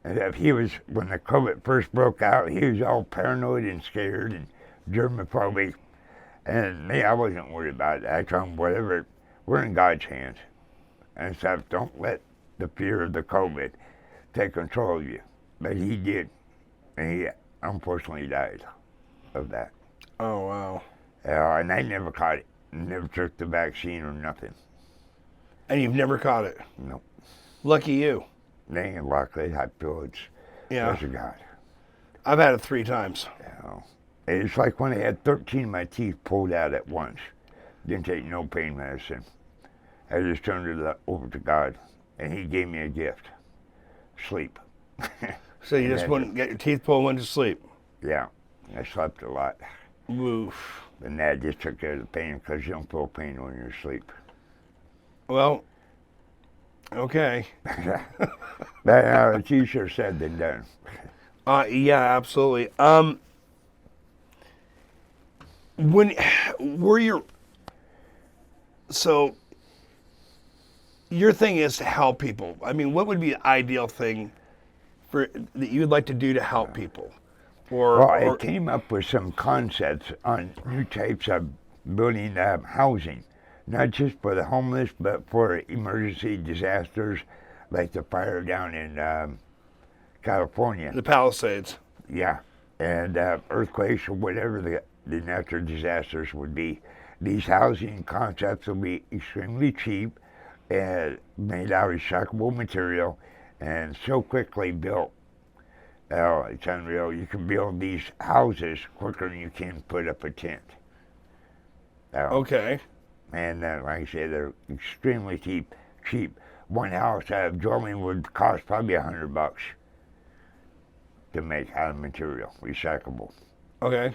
And if he was, when the COVID first broke out, he was all paranoid and scared and germophobic. And me, I wasn't worried about it. I told him, whatever, we're in God's hands. And stuff, don't let the fear of the COVID take control of you. But he did. And he unfortunately died of that. oh, wow. And I never caught it. Never took the vaccine or nothing. And you've never caught it? Nope. Lucky you. They ain't luckily. I feel it's because of God. I've had it 3 times. It's like when I had 13 of my teeth pulled out at once. Didn't take no pain medicine. I just turned it over to God, and He gave me a gift: sleep. So you just wouldn't get your teeth pulled and went to sleep? Yeah, I slept a lot. Oof. And that just took care of the pain, because you don't feel pain when you're asleep. Well, okay. But it's easier said than done. Yeah, absolutely. When were your so your thing is to help people. I mean, what would be the ideal thing that you'd like to do to help people? Well, I came up with some concepts on new types of building housing, not just for the homeless, but for emergency disasters like the fire down in California. The Palisades. Yeah, and earthquakes or whatever the natural disasters would be. These housing concepts will be extremely cheap and made out of recyclable material and so quickly built. It's unreal. You can build these houses quicker than you can put up a tent. Okay. And like I say, they're extremely cheap. One house out of dwelling would cost probably $100 to make out of material, recyclable. Okay.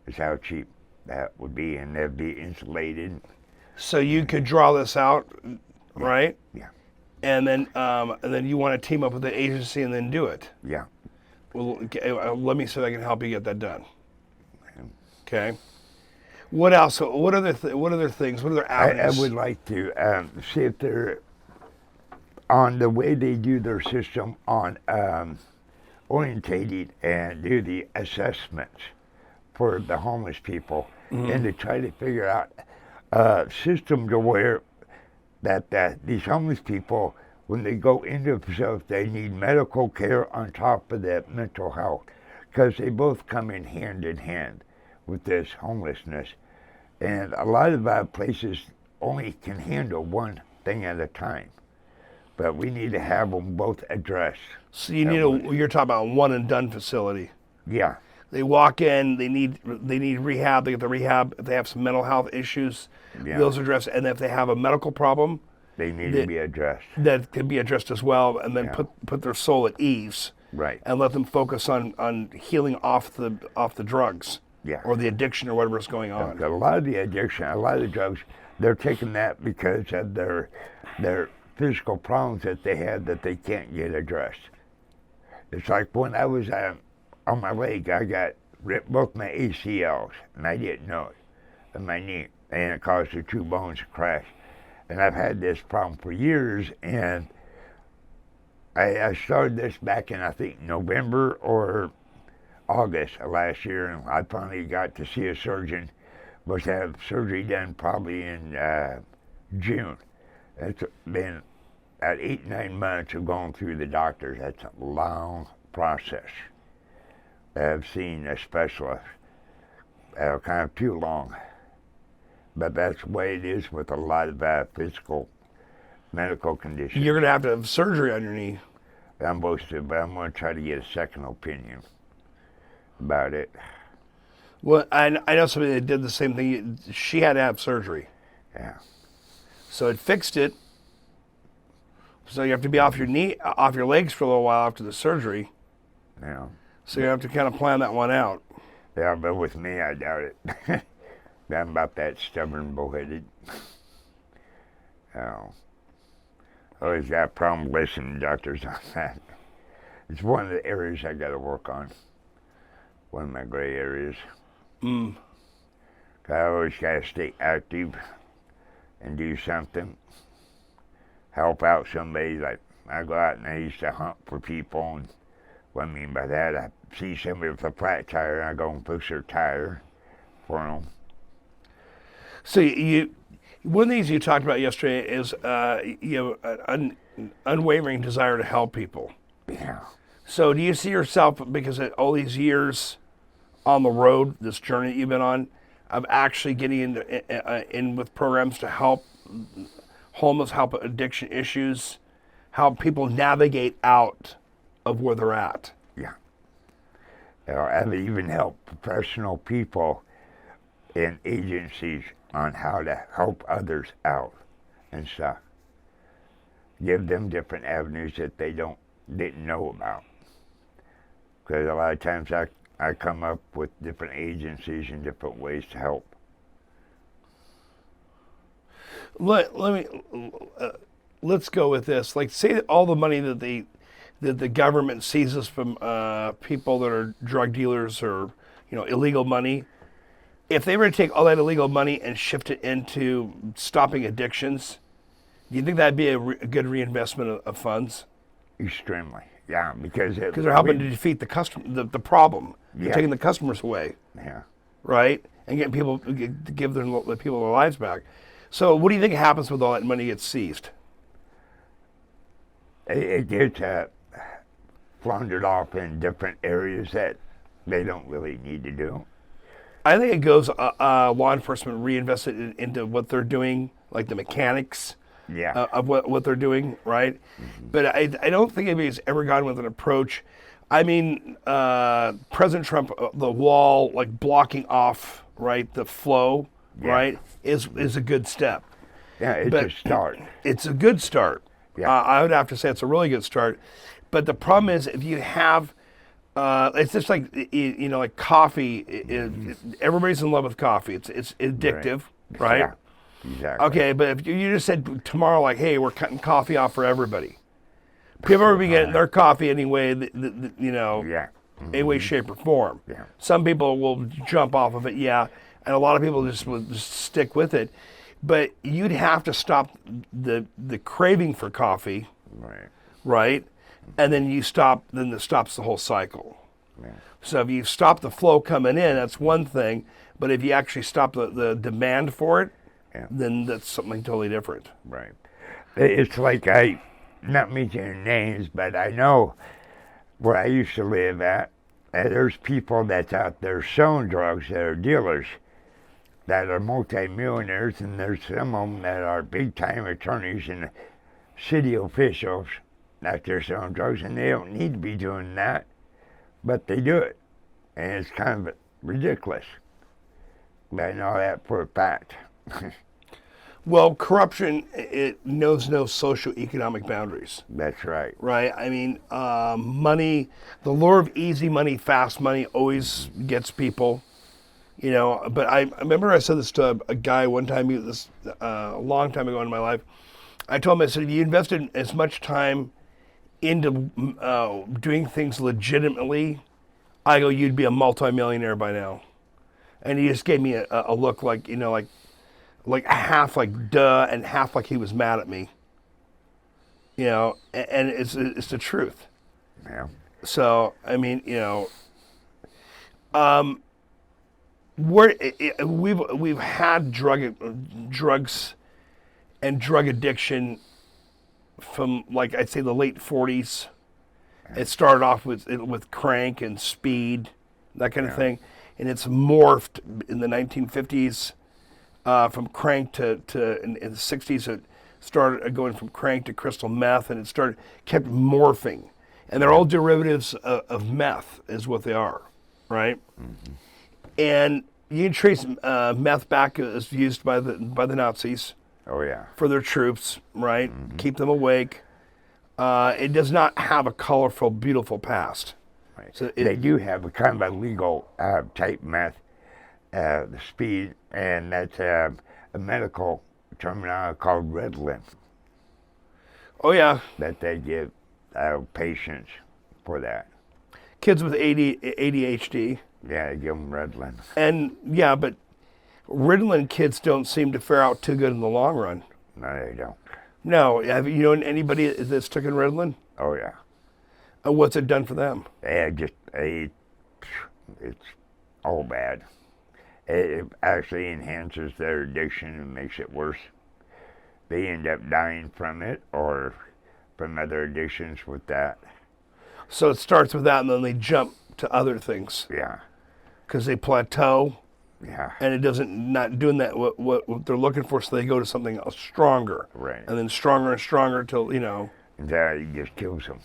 Is how cheap that would be, and they'd be insulated. So you could draw this out, right? Yeah. And then you want to team up with the agency and then do it. Yeah. Well, let me see if I can help you get that done. Okay. What else? What other things? What other avenues? I would like to see if they're on the way they do their system on orientating and do the assessments for the homeless people, and to try to figure out a system to where that these homeless people, when they go into a facility, they need medical care on top of that mental health, because they both come in hand with this homelessness. And a lot of places only can handle one thing at a time, but we need to have them both addressed. So you need you're talking about a one and done facility. Yeah. They walk in, they need rehab, they get the rehab. If they have some mental health issues, those are addressed. And if they have a medical problem, They need to be addressed. that can be addressed as well, and then put their soul at ease, Right. and let them focus on healing off the drugs, or the addiction or whatever's going on. A lot of the addiction, a lot of the drugs, they're taking that because of their physical problems that they had that they can't get addressed. It's like when I was on my leg, I got ripped both my ACLs, and I didn't know it, and my knee, and it caused the two bones to crash. And I've had this problem for years, and I started this back in, I think, November or August of last year, and I finally got to see a surgeon. Was to have surgery done probably in June. It's been about 8-9 months of going through the doctors. That's a long process. I've seen a specialist, kind of too long. But that's the way it is with a lot of physical, medical conditions. You're going to have surgery on your knee. I'm supposed to, but I'm going to try to get a second opinion about it. Well, I know somebody that did the same thing. She had to have surgery. Yeah. So it fixed it. So you have to be off your legs for a little while after the surgery. Yeah. So you have to kind of plan that one out. Yeah, but with me, I doubt it. I'm about that stubborn, bullheaded. I always got a problem listening to doctors on that. It's one of the areas I got to work on. One of my gray areas. I always got to stay active and do something. Help out somebody. Like, I go out and I used to hunt for people. And what I mean by that, I see somebody with a flat tire and I go and push their tire for them. So one of the things you talked about yesterday is an unwavering desire to help people. Yeah. So do you see yourself, because of all these years on the road, this journey that you've been on, of actually getting in with programs to help homeless, help addiction issues, help people navigate out of where they're at? Yeah. I've even helped professional people in agencies on how to help others out and stuff. Give them different avenues that they didn't know about. Because a lot of times I come up with different agencies and different ways to help. Let's go with this. Like, say that all the money that the government seizes from people that are drug dealers or illegal money. If they were to take all that illegal money and shift it into stopping addictions, do you think that'd be a good reinvestment of funds? Extremely, yeah, because they're helping to defeat the problem. They're taking the customers away, right, and getting people to give the people their lives back. So, what do you think happens with all that money gets seized? It gets floundered off in different areas that they don't really need to do. I think it goes law enforcement reinvested into what they're doing, like the mechanics of what they're doing, right? Mm-hmm. But I don't think anybody's ever gone with an approach. I mean, President Trump, the wall, like blocking off, right, the flow, right, is a good step. Yeah, it's a start. It's a good start. Yeah. I would have to say it's a really good start. But the problem is, if you have it's just like like coffee. Everybody's in love with coffee. It's addictive, right? Yeah, exactly. Okay, but if you just said tomorrow, like, hey, we're cutting coffee off for everybody, people are getting their coffee anyway. Any way, shape, or form. Yeah. Some people will jump off of it, and a lot of people just will just stick with it. But you'd have to stop the craving for coffee, right? And then then it stops the whole cycle. Yeah. So if you stop the flow coming in, that's one thing. But if you actually stop the demand for it, then that's something totally different. Right. It's like not mentioning names, but I know where I used to live at, there's people that's out there selling drugs that are dealers that are multi-millionaires, and there's some of them that are big-time attorneys and city officials out there selling drugs, and they don't need to be doing that, but they do it. And it's kind of ridiculous. But I know that for a fact. Well, corruption, it knows no socioeconomic boundaries, That's right. right? I mean, money, the lure of easy money, fast money always gets people, But I remember I said this to a guy one time, a long time ago in my life. I told him, I said, if you invested as much time into doing things legitimately, I go, you'd be a multimillionaire by now. And he just gave me a look like, like half like duh and half like he was mad at me. And it's the truth. Yeah. So, I mean, we've had drugs and drug addiction from, like, I'd say the late 40s. It started off with crank and speed, that kind of thing, and it's morphed in the 1950s from crank to in the 60s. It started going from crank to crystal meth, and kept morphing, and they're all derivatives of meth, is what they are, right? Mm-hmm. And you can trace meth back as used by the Nazis. Oh yeah. For their troops, right? Mm-hmm. Keep them awake. It does not have a colorful, beautiful past. Right. So they do have a kind of a legal type meth, the speed, and that's a medical terminology called Ritalin. Oh yeah. That they give patients for that. Kids with ADHD. Yeah, they give them Ritalin. And yeah, but Ritalin kids don't seem to fare out too good in the long run. No, they don't. No, have you known anybody that's taken Ritalin? Oh yeah. What's it done for them? It's all bad. It actually enhances their addiction and makes it worse. They end up dying from it or from other addictions with that. So it starts with that, and then they jump to other things. Yeah. Because they plateau. Yeah. And it not doing that what they're looking for, so they go to something else stronger. Right. And then stronger and stronger till, That it just kills them.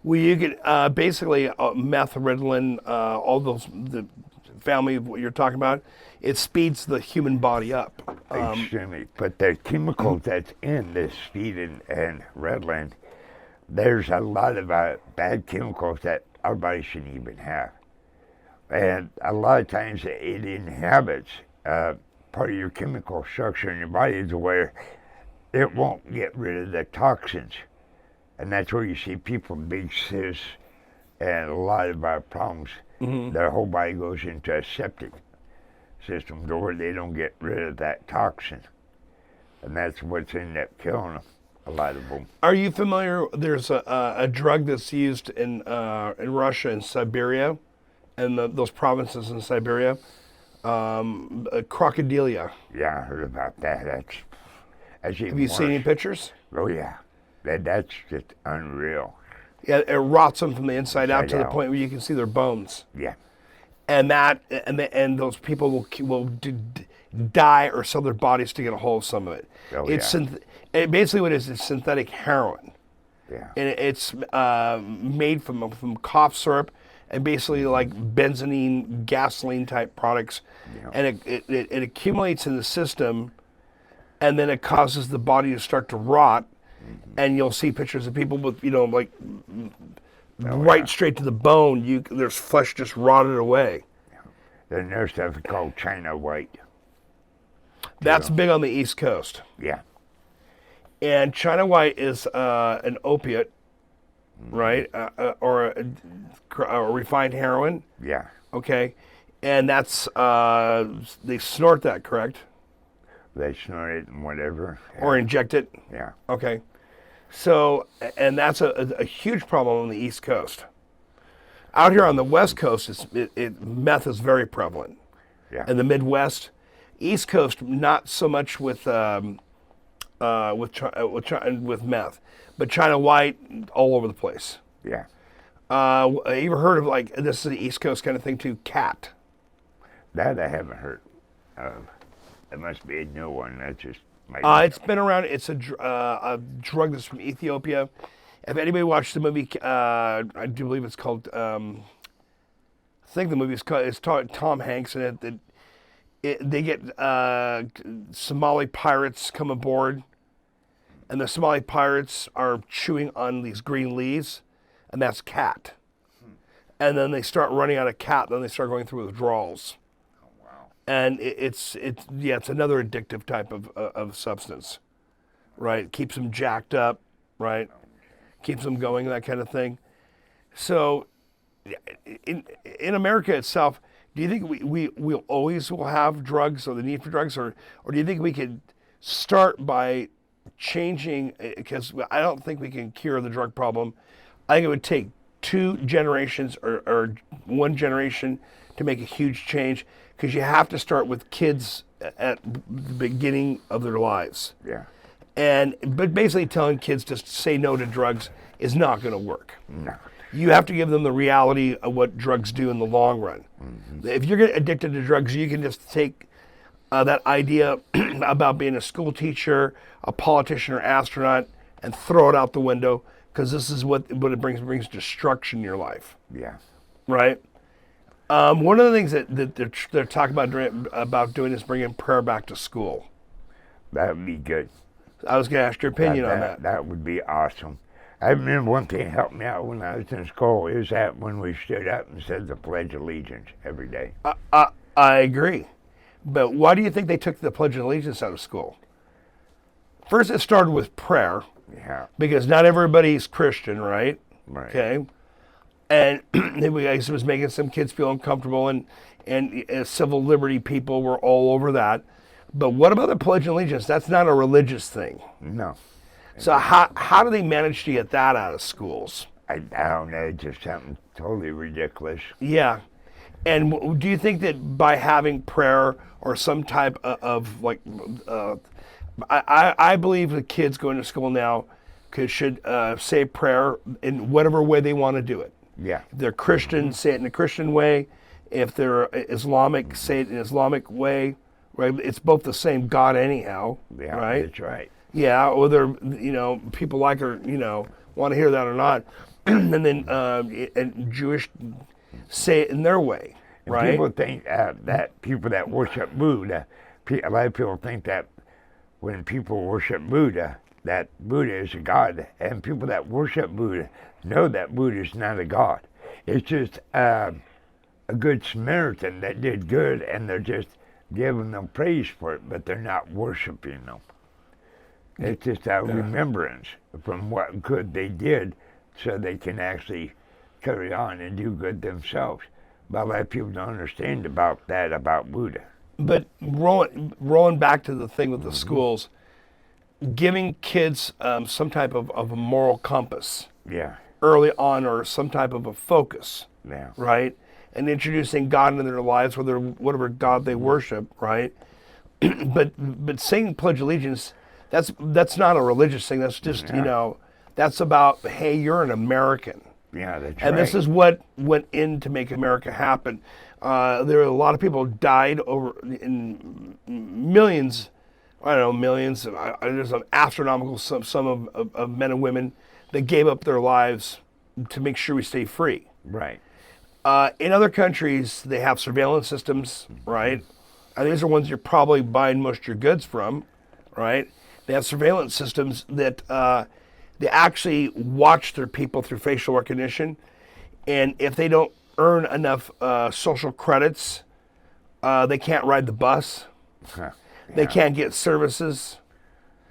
Well, you get basically meth, Ritalin, all the family of what you're talking about. It speeds the human body up. Extremely. But the chemicals that's in this speed and Ritalin, there's a lot of bad chemicals that our body shouldn't even have. And a lot of times it inhabits part of your chemical structure in your body to where it won't get rid of the toxins. And that's where you see people with big cysts and a lot of our problems. Mm-hmm. Their whole body goes into a septic system to where they don't get rid of that toxin. And that's what's ended up killing them, a lot of them. Are you familiar? There's a drug that's used in Russia and Siberia, and those provinces in Siberia, crocodilia. Yeah, I heard about that. That's even Have you worse. seen any pictures? Oh yeah, that's just unreal. Yeah, it rots them from the inside out to the point where you can see their bones. Yeah, and those people will die or sell their bodies to get a hold of some of it. Oh, Basically what it is, it's synthetic heroin. Yeah, and it's made from cough syrup and basically like benzene, gasoline type products, and it accumulates in the system, and then it causes the body to start to rot, and you'll see pictures of people with straight to the bone. There's flesh just rotted away. Then there's stuff called China white. That's big on the East Coast. Yeah, and China white is an opiate, right? Or a refined heroin. Yeah. Okay, and that's they snort that, correct? They snort it and whatever. Yeah. Or inject it. Yeah. Okay, so and that's a huge problem on the East Coast. Out here on the West Coast, meth is very prevalent. Yeah. In the Midwest, East Coast not so much with meth, but China white all over the place. Yeah. You ever heard of, like, this is the East Coast kind of thing too, cat? That I haven't heard of. It must be a new one. That's just it's been around. It's a drug that's from Ethiopia. If anybody watched the movie, I do believe it's called. I think the movie is called. It's Tom Hanks in it. they get Somali pirates come aboard, and the Somali pirates are chewing on these green leaves, and that's cat. And then they start running out of cat, then they start going through withdrawals. Oh, wow. And it's another addictive type of substance, right? Keeps them jacked up, right? Keeps them going, that kind of thing. So in America itself, do you think we'll always will have drugs or the need for drugs, or do you think we could start by changing, because I don't think we can cure the drug problem. I think it would take 2 generations or 1 generation to make a huge change, because you have to start with kids at the beginning of their lives. Yeah. But basically telling kids to say no to drugs is not going to work. No. You have to give them the reality of what drugs do in the long run. Mm-hmm. If you're getting addicted to drugs, you can just take that idea about being a school teacher, a politician, or astronaut and throw it out the window, because this is what it brings destruction in your life. Yeah. Right? One of the things that they're talking about doing is bringing prayer back to school. That would be good. I was going to ask your opinion on that. That would be awesome. I remember one thing that helped me out when I was in school is that when we stood up and said the Pledge of Allegiance every day. I agree. But why do you think they took the Pledge of Allegiance out of school? First, it started with prayer. Yeah. Because not everybody's Christian, right? Right. Okay. And it was making some kids feel uncomfortable, and civil liberty people were all over that. But what about the Pledge of Allegiance? That's not a religious thing. No. So how do they manage to get that out of schools? I don't know, just something totally ridiculous. Yeah. And do you think that by having prayer or some type of like, I believe the kids going to school now should say prayer in whatever way they want to do it. Yeah. If they're Christian, say it in a Christian way. If they're Islamic, say it in an Islamic way. Right? It's both the same God anyhow. Yeah, right? That's right. Yeah, whether people like or want to hear that or not, and then and Jewish say it in their way, and right? People think that people that worship Buddha, a lot of people think that when people worship Buddha, that Buddha is a god, and people that worship Buddha know that Buddha is not a god. It's just a good Samaritan that did good, and they're just giving them praise for it, but they're not worshiping them. It's just a remembrance from what good they did, so they can actually carry on and do good themselves. But a lot of people don't understand about Buddha. But rolling back to the thing with the schools, giving kids some type of a moral compass early on, or some type of a focus, right? And introducing God into their lives, whatever God they worship, right? but saying Pledge Allegiance, that's not a religious thing. That's just that's about, hey, you're an American. Yeah, that's right. And this is what went in to make America happen. There were a lot of people died in millions. I don't know, millions. There's an astronomical sum of men and women that gave up their lives to make sure we stay free. Right. In other countries, they have surveillance systems, right? And these are ones you're probably buying most of your goods from, right? They have surveillance systems that they actually watch their people through facial recognition. And if they don't earn enough social credits, they can't ride the bus. They can't get services,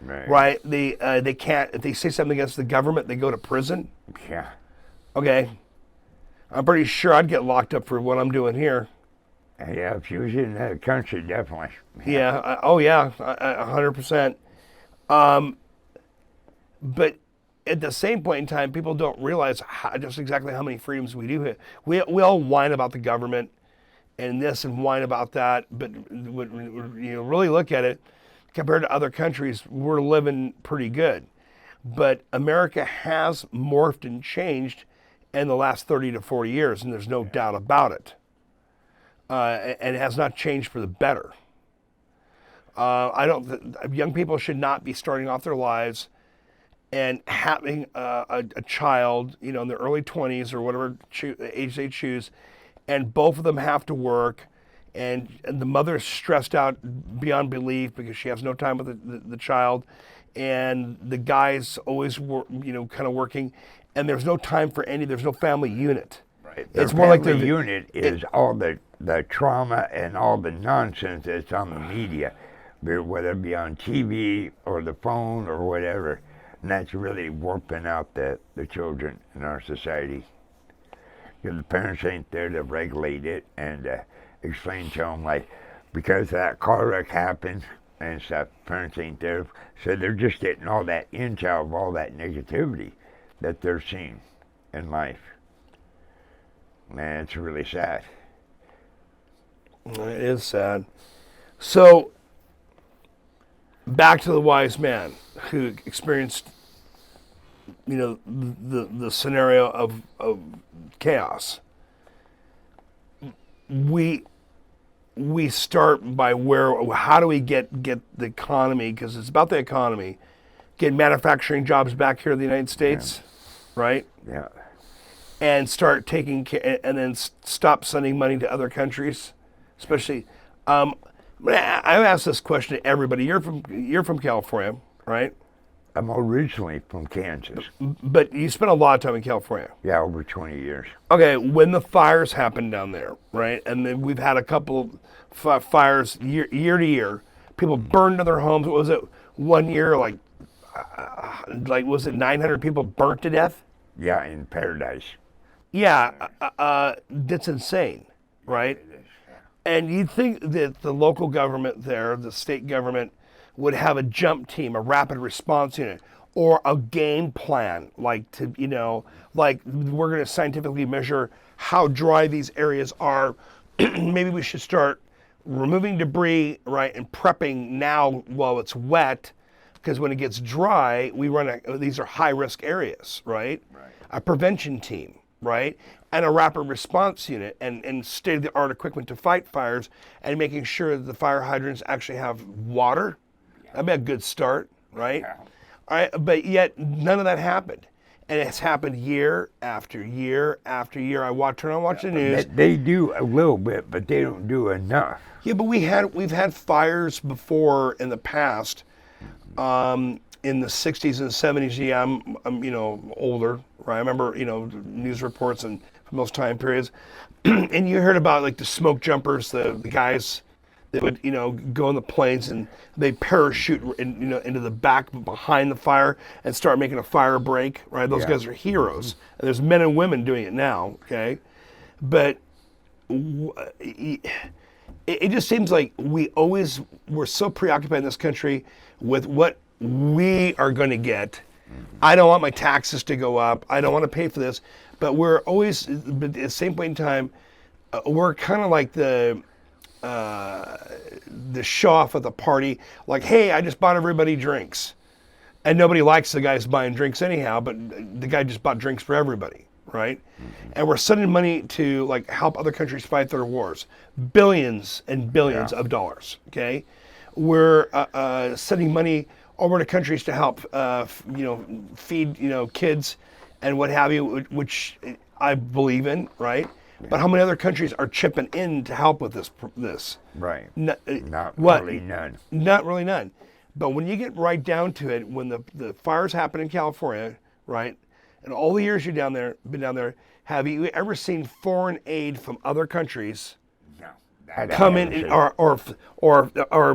right? They can't, if they say something against the government, they go to prison. Yeah. Okay. I'm pretty sure I'd get locked up for what I'm doing here. Yeah, if you was in that country, definitely. Yeah. 100%. But at the same point in time, people don't realize just exactly how many freedoms we do have. We all whine about the government and this and whine about that, but when you really look at it, compared to other countries, we're living pretty good. But America has morphed and changed in the last 30 to 40 years, and there's no doubt about it. And it has not changed for the better. Young people should not be starting off their lives and having a child, in their early 20s or whatever age they choose, and both of them have to work, and the mother's stressed out beyond belief because she has no time with the child, and the guy's always kind of working, and there's no time for there's no family unit. Right. It's more like the unit is all the trauma and all the nonsense that's on the media, whether it be on TV or the phone or whatever, and that's really warping out the children in our society. Because the parents ain't there to regulate it and explain to them, like, because that car wreck happened and stuff, parents ain't there, so they're just getting all that intel of all that negativity that they're seeing in life. Man, it's really sad. It is sad. So, back to the wise man who experienced, the scenario of chaos. We start by how do we get the economy, because it's about the economy, get manufacturing jobs back here in the United States, right? Yeah. And start taking care, and then stop sending money to other countries, especially. I ask this question to everybody. You're from California, right? I'm originally from Kansas. But you spent a lot of time in California. Yeah, over 20 years. Okay, when the fires happened down there, right? And then we've had a couple fires year to year. People burned to their homes. What was it? 1 year, like was it 900 people burnt to death? Yeah, in Paradise. Yeah, that's insane, right? And you'd think that the local government there, the state government, would have a jump team, a rapid response unit, or a game plan, like like we're going to scientifically measure how dry these areas are. Maybe we should start removing debris, right, and prepping now while it's wet, because when it gets dry, these are high-risk areas, right? A prevention team, right? And a rapid response unit and state-of-the-art equipment to fight fires, and making sure that the fire hydrants actually have water. That'd be a good start, right? Yeah. All right, but yet none of that happened. And it's happened year after year after year. Turn on and watch the news. They do a little bit, but they don't do enough. Yeah, but we've had fires before in the past, in the 60s and 70s. Yeah, I'm older, right? I remember news reports and from those time periods, and you heard about like the smoke jumpers, the guys that would go in the planes and they parachute into the back behind the fire and start making a fire break, right? Those guys are heroes, and there's men and women doing it now, okay? But it just seems like we're so preoccupied in this country with what we are going to get. I don't want my taxes to go up. I don't want to pay for this. But but at the same point in time, we're kind of like the show off at the party, like, hey, I just bought everybody drinks. And nobody likes the guys buying drinks anyhow, but the guy just bought drinks for everybody, right? And we're sending money to like help other countries fight their wars. Billions and billions of dollars, okay? We're sending money over to countries to help, feed, kids and what have you, which I believe in, right? But how many other countries are chipping in to help with this? Right. Not really none. Not really none. But when you get right down to it, when the fires happen in California, right, and all the years you've been down there, have you ever seen foreign aid from other countries come in, or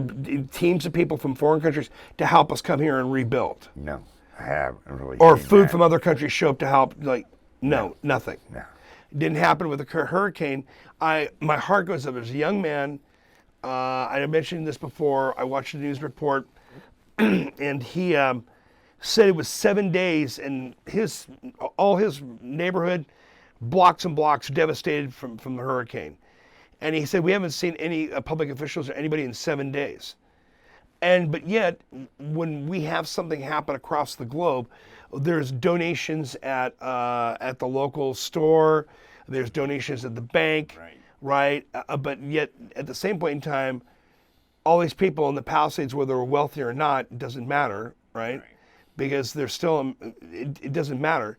teams of people from foreign countries to help us come here and rebuild? No, I haven't really. Or seen food that. from other countries show up to help? Like, no, nothing. No. It didn't happen with the hurricane. My heart goes up. As a young man, I mentioned this before. I watched a news report, and he said it was 7 days, and all his neighborhood, blocks and blocks, devastated from the hurricane. And he said, we haven't seen any public officials or anybody in 7 days. But yet, when we have something happen across the globe, there's donations at the local store, there's donations at the bank, right? But yet, at the same point in time, all these people in the Palisades, whether they're wealthy or not, it doesn't matter, right? Because they're still, it doesn't matter.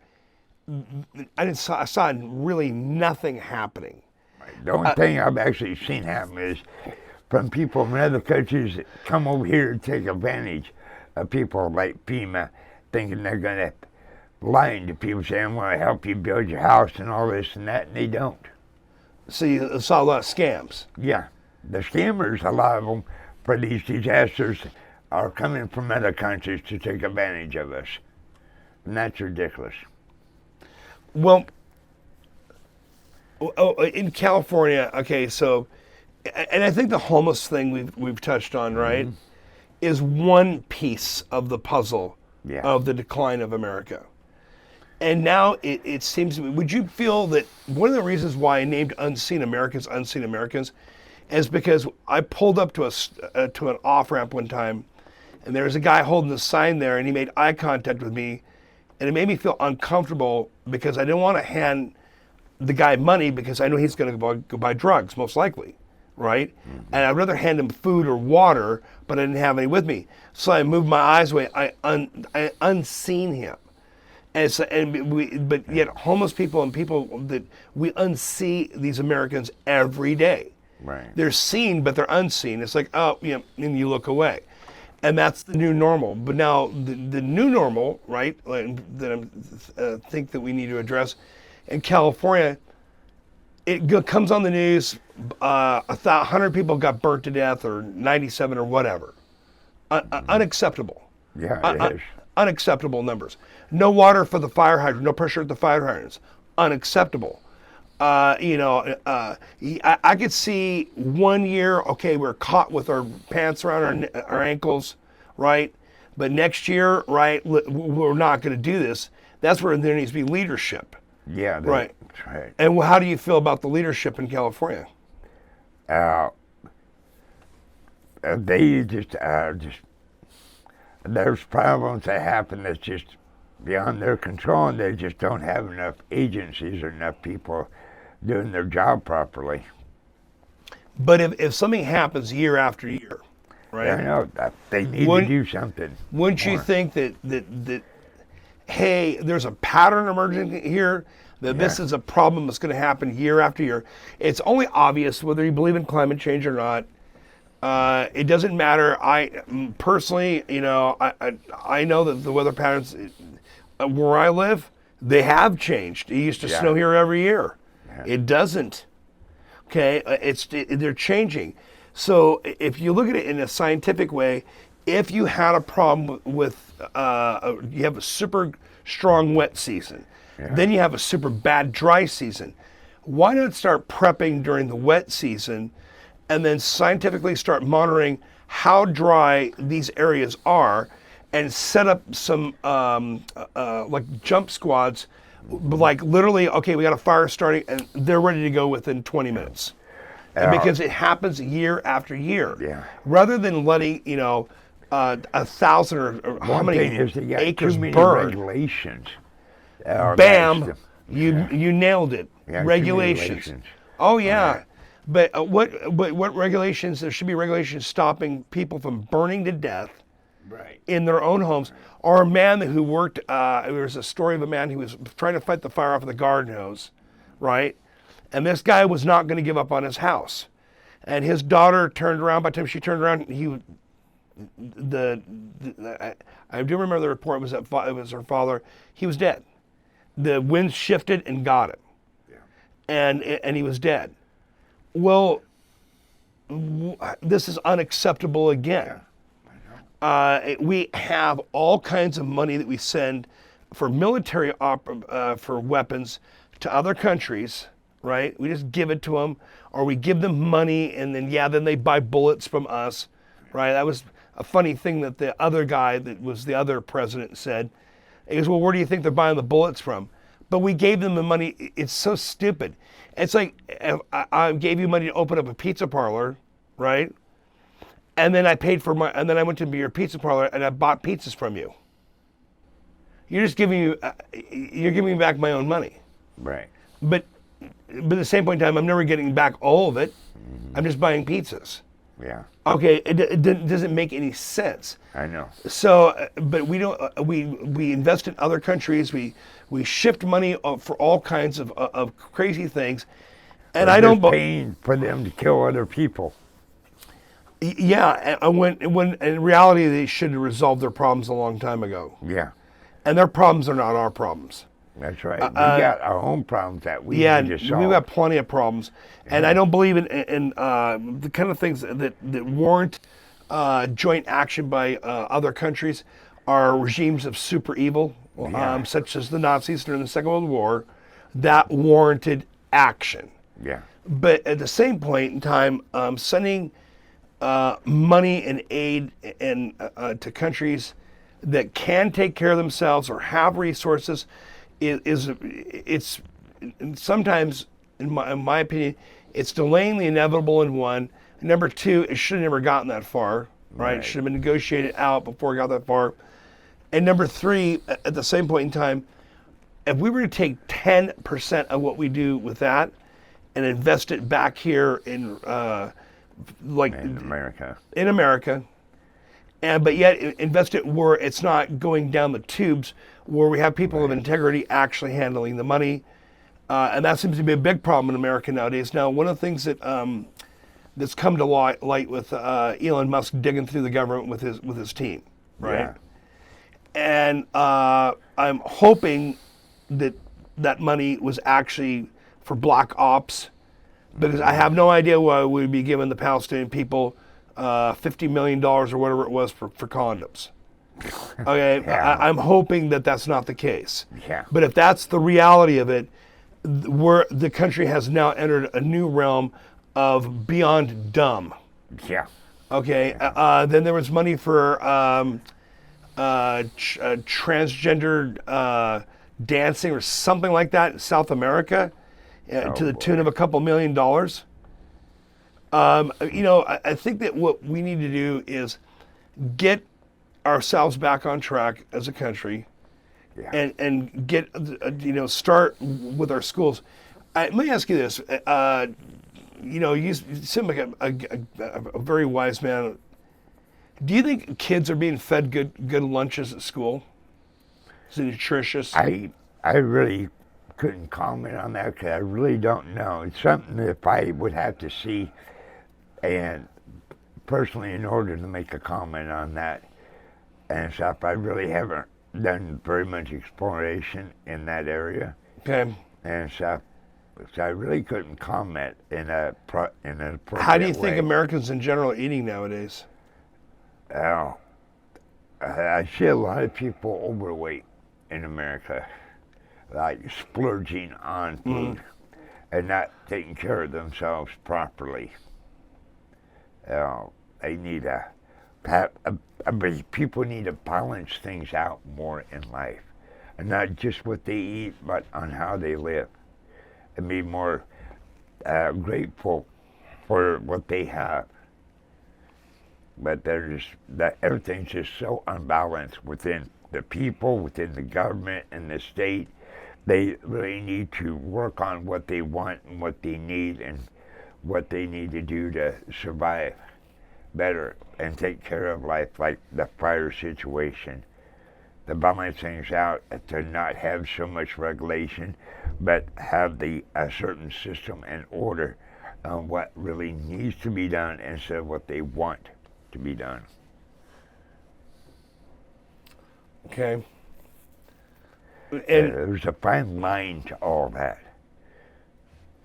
I saw really nothing happening. The only thing I've actually seen happen is from people from other countries that come over here and take advantage of people like FEMA, thinking they're going to lying to people saying, I'm going to help you build your house and all this and that, and they don't. So you saw a lot of scams. Yeah. The scammers, a lot of them, for these disasters, are coming from other countries to take advantage of us. And that's ridiculous. Well, in California, okay, so, and I think the homeless thing we've touched on, right, is one piece of the puzzle of the decline of America. And now it seems to me, would you feel that one of the reasons why I named Unseen Americans, is because I pulled up to an off-ramp one time, and there was a guy holding the sign there, and he made eye contact with me, and it made me feel uncomfortable because I didn't want to hand the guy money because I know he's going to go buy drugs, most likely, right? And I'd rather hand him food or water, but I didn't have any with me. So I moved my eyes away. I unseen him. But yet homeless people and people that we unsee these Americans every day. Right. They're seen, but they're unseen. It's like, oh, you know, and you look away. And that's the new normal. But now the new normal, right, that I think that we need to address in California, it comes on the news, 100 people got burnt to death or 97 or whatever. Unacceptable. Yeah, it is. Unacceptable numbers. No water for the fire hydrant, no pressure at the fire hydrants. Unacceptable. I could see 1 year, okay, we're caught with our pants around our ankles, right? But next year, right, we're not going to do this. That's where there needs to be leadership. Yeah, right. That's right. And how do you feel about the leadership in California? They just there's problems that happen that's just beyond their control, and they just don't have enough agencies or enough people doing their job properly. But if something happens year after year, right? I know that they need to do something. Wouldn't you think that hey, there's a pattern emerging here, that this is a problem that's going to happen year after year? It's only obvious whether you believe in climate change or not. It doesn't matter. I personally, I know that the weather patterns where I live, they have changed. It used to snow here every year. Yeah. It doesn't. Okay, they're changing. So if you look at it in a scientific way, if you had a problem with you have a super strong wet season, then you have a super bad dry season. Why not start prepping during the wet season, and then scientifically start monitoring how dry these areas are, and set up some like jump squads, like literally, okay, we got a fire starting, and they're ready to go within 20 minutes. Because it happens year after year. Yeah. Rather than letting, 1,000 or how many acres burn. Regulations. Bam, you nailed it. Yeah, regulations. Oh yeah. Right. But what regulations? There should be regulations stopping people from burning to death in their own homes. Or a man who worked. There was a story of a man who was trying to fight the fire off of the garden hose, right? And this guy was not going to give up on his house. And his daughter turned around. By the time she turned around, I do remember the report was that it was her father. He was dead. The wind shifted and got him, and he was dead. Well, this is unacceptable again. We have all kinds of money that we send for military for weapons to other countries, right? We just give it to them, or we give them money, and then they buy bullets from us, right? That was a funny thing that the other guy that was the other president said. He goes, well, where do you think they're buying the bullets from? But we gave them the money. It's so stupid. It's like I gave you money to open up a pizza parlor, right? And then and then I went to your pizza parlor and I bought pizzas from you. You're giving me back my own money. Right. But at the same point in time, I'm never getting back all of it. Mm-hmm. I'm just buying pizzas. Yeah. Okay, it doesn't make any sense. I know. So, but we don't. We invest in other countries. We shift money for all kinds of crazy things, And Or I don't. just paying for them to kill other people. Yeah, and when in reality they should have resolved their problems a long time ago. Yeah, And their problems are not our problems. that's right. We got our own problems that we Yeah, need to solve. we've got plenty of problems, and I don't believe in the kind of things that warrant joint action by other countries are regimes of super evil, such as the Nazis during the Second World War, that warranted action. Yeah, But at the same point in time, sending money and aid and to countries that can take care of themselves or have resources it's sometimes, in my opinion, it's delaying the inevitable in one. Number two, it should have never gotten that far, right? It should have been negotiated out before it got that far. And number three, at the same point in time, if we were to take 10% of what we do with that and invest it back here in America. In America, but yet invest it where it's not going down the tubes, where we have people of integrity actually handling the money, and that seems to be a big problem in America nowadays. Now, one of the things that that's come to light with Elon Musk digging through the government with his team, right? Yeah. And I'm hoping that that money was actually for black ops, because I have no idea why we'd be giving the Palestinian people $50 million or whatever it was for condoms. Okay, Yeah. I'm hoping that that's not the case. Yeah. But if that's the reality of it, where the country has now entered a new realm of beyond dumb. Yeah. Okay, then there was money for transgender dancing or something like that in South America, to the tune of a couple $1 million. I think that what we need to do is get ourselves back on track as a country, and get start with our schools. Let me ask you this: you seem like a very wise man. Do you think kids are being fed good lunches at school? Is it nutritious? I really couldn't comment on that because I really don't know. It's something that I would have to see, and personally, in order to make a comment on that and stuff, I really haven't done very much exploration in that area. Okay. And stuff, so I really couldn't comment in an appropriate How do you think way. Americans in general are eating nowadays? Oh, I see a lot of people overweight in America, like splurging on food and not taking care of themselves properly. They need people need to balance things out more in life, and not just what they eat, but on how they live, and be more grateful for what they have. But everything's just so unbalanced within the people, within the government and the state. They really need to work on what they want and what they need and what they need to do to survive better and take care of life, like the fire situation. To balance things out, to not have so much regulation, but have a certain system and order on what really needs to be done instead of what they want to be done. Okay. And There's a fine line to all that.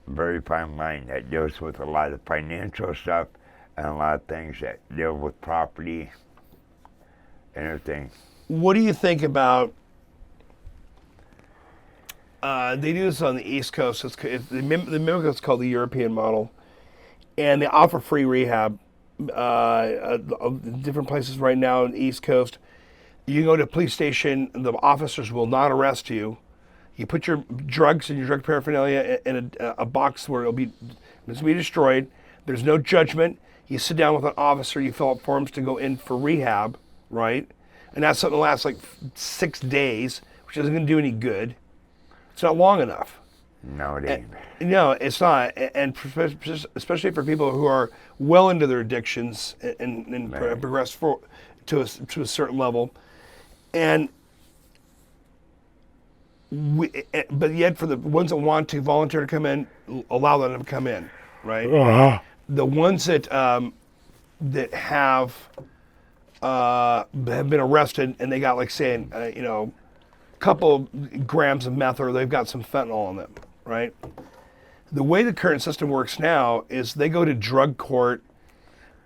A very fine line that deals with a lot of financial stuff and a lot of things that deal with property and everything. what do you think about? They do this on the East Coast. The mimic is called the European model, and they offer free rehab different places right now on the East Coast. You go to a police station, the officers will not arrest you. You put your drugs and your drug paraphernalia in a box where it's going to be destroyed. There's no judgment. You sit down with an officer, you fill out forms to go in for rehab, right? And that's something that lasts like 6 days, which isn't going to do any good. It's not long enough. No, it ain't. No, it's not. And especially for people who are well into their addictions and Right. progress to a certain level. And but yet for the ones that want to volunteer to come in, allow them to come in, right? The ones that that have been arrested and they got like saying, a couple grams of meth or they've got some fentanyl on them, right? The way the current system works now is they go to drug court,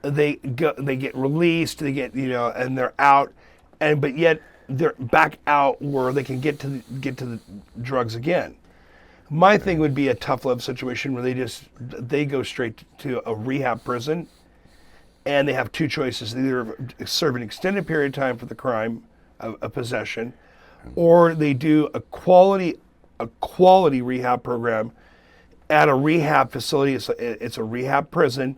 they get released, they get and they're out, but yet they're back out where they can get to the drugs again. My thing would be a tough love situation where they go straight to a rehab prison, and they have two choices: they either serve an extended period of time for the crime of possession, or they do a quality rehab program at a rehab facility. It's a rehab prison,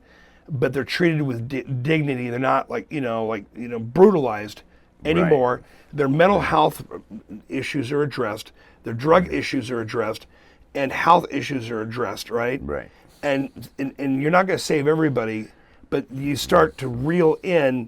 but they're treated with dignity. They're not brutalized anymore. Right. Their mental health issues are addressed. Their drug issues are addressed, and health issues are addressed. Right. Right. And you're not going to save everybody, but you start to reel in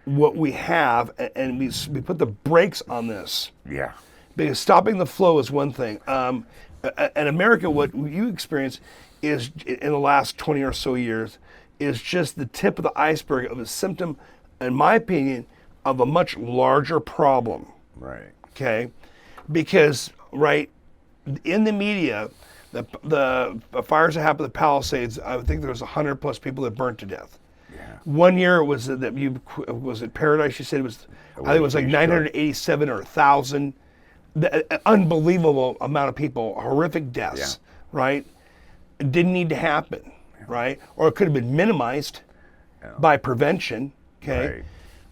what we have, and we put the brakes on this. Yeah. Because stopping the flow is one thing. In America, what you experience is, in the last 20 or so years, is just the tip of the iceberg of a symptom, in my opinion, of a much larger problem. Right. Okay? Because, right, in the media, the fires that happened at the Palisades, I think there was 100 plus people that burnt to death. Yeah. One year was it Paradise? You said I think it was like 987 or 1,000. Unbelievable amount of people, horrific deaths, right? It didn't need to happen, right? Or it could have been minimized by prevention, okay?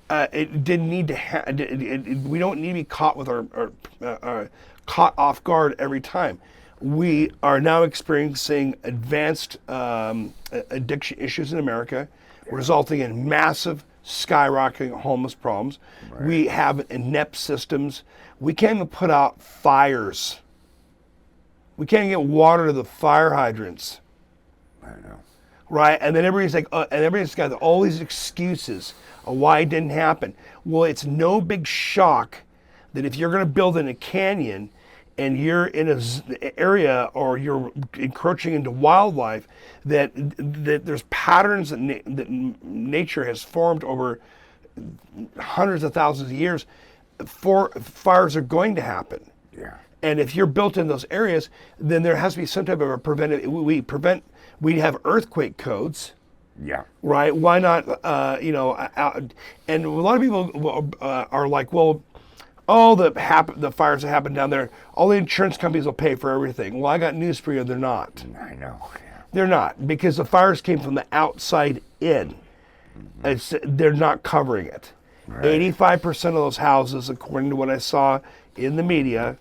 Right. It didn't need to we don't need to be caught with our caught off guard every time. We are now experiencing advanced addiction issues in America, resulting in massive skyrocketing homeless problems. Right. We have inept systems. We can't even put out fires. We can't get water to the fire hydrants. I know. Right? And then everybody's like, and everybody's got all these excuses of why it didn't happen. Well, it's no big shock that if you're going to build in a canyon and you're in an area or you're encroaching into wildlife, that there's patterns that nature has formed over hundreds of thousands of years. Fires are going to happen. Yeah. And if you're built in those areas, then there has to be some type of a preventive. We have earthquake codes. Yeah. Right. Why not? And a lot of people are like, well, all the fires that happen down there, all the insurance companies will pay for everything. Well, I got news for you. They're not. I know. Yeah. They're not, because the fires came from the outside in. Mm-hmm. They're not covering it. Right. 85% of those houses, according to what I saw in the media,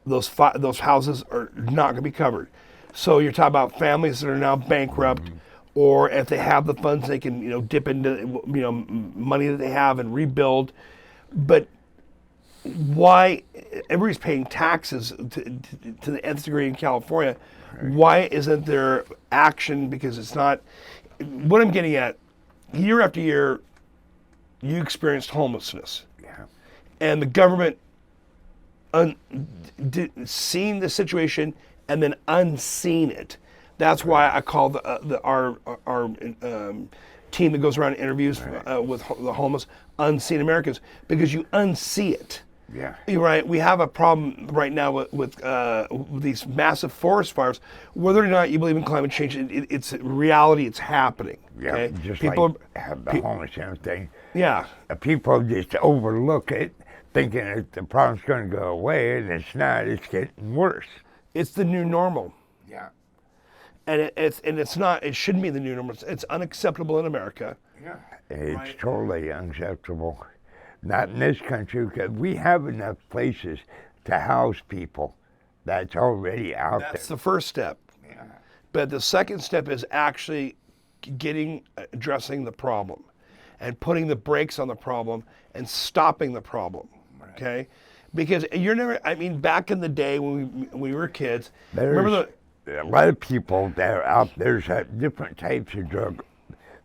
those houses are not going to be covered. So you're talking about families that are now bankrupt, or if they have the funds, they can dip into money that they have and rebuild. But why everybody's paying taxes to the nth degree in California? Right. Why isn't there action? Because it's not. What I'm getting at, year after year, you experienced homelessness. Yeah. And the government seen the situation and then unseen it. That's why I call our team that goes around and interviews with the homeless unseen Americans, because you unsee it. Yeah. You're right. We have a problem right now with these massive forest fires. Whether or not you believe in climate change, it's reality. It's happening. Yeah. Okay? Just people like have the homeless and everything. Yeah. People just overlook it, thinking that the problem's going to go away, and it's not. It's getting worse. It's the new normal. Yeah. And it's not. It shouldn't be the new normal. It's unacceptable in America. Yeah. It's totally unacceptable. Not in this country, because we have enough places to house people that's already out there. That's the first step. Yeah. But the second step is actually addressing the problem and putting the brakes on the problem and stopping the problem. Right. Okay? Because back in the day when we were kids, remember a lot of people that are out there's different types of drug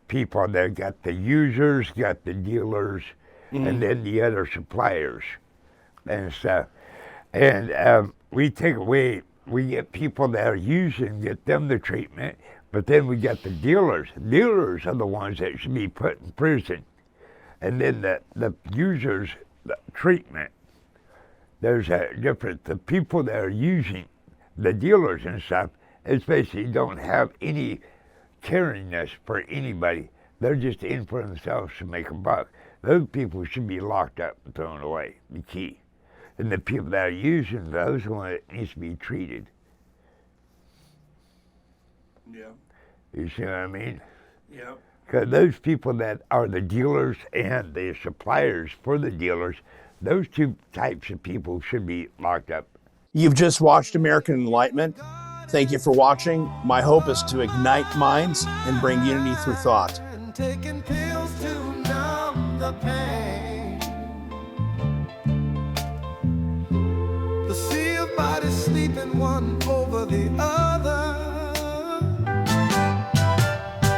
people. They got the users, got the dealers, and then the other suppliers and stuff. And we take away, we get people that are using, get them the treatment, but then we got the dealers. Dealers are the ones that should be put in prison. And then the users, the treatment, there's a difference. The people that are using, the dealers and stuff, especially don't have any caringness for anybody. They're just in for themselves to make a buck. Those people should be locked up and thrown away, the key. And the people that are using those ones needs to be treated. Yeah. You see what I mean? Yeah. Because those people that are the dealers and the suppliers for the dealers, those two types of people should be locked up. You've just watched American Enlightenment. Thank you for watching. My hope is to ignite minds and bring unity through thought. Taking pills to numb the pain. The sea of bodies sleeping one over the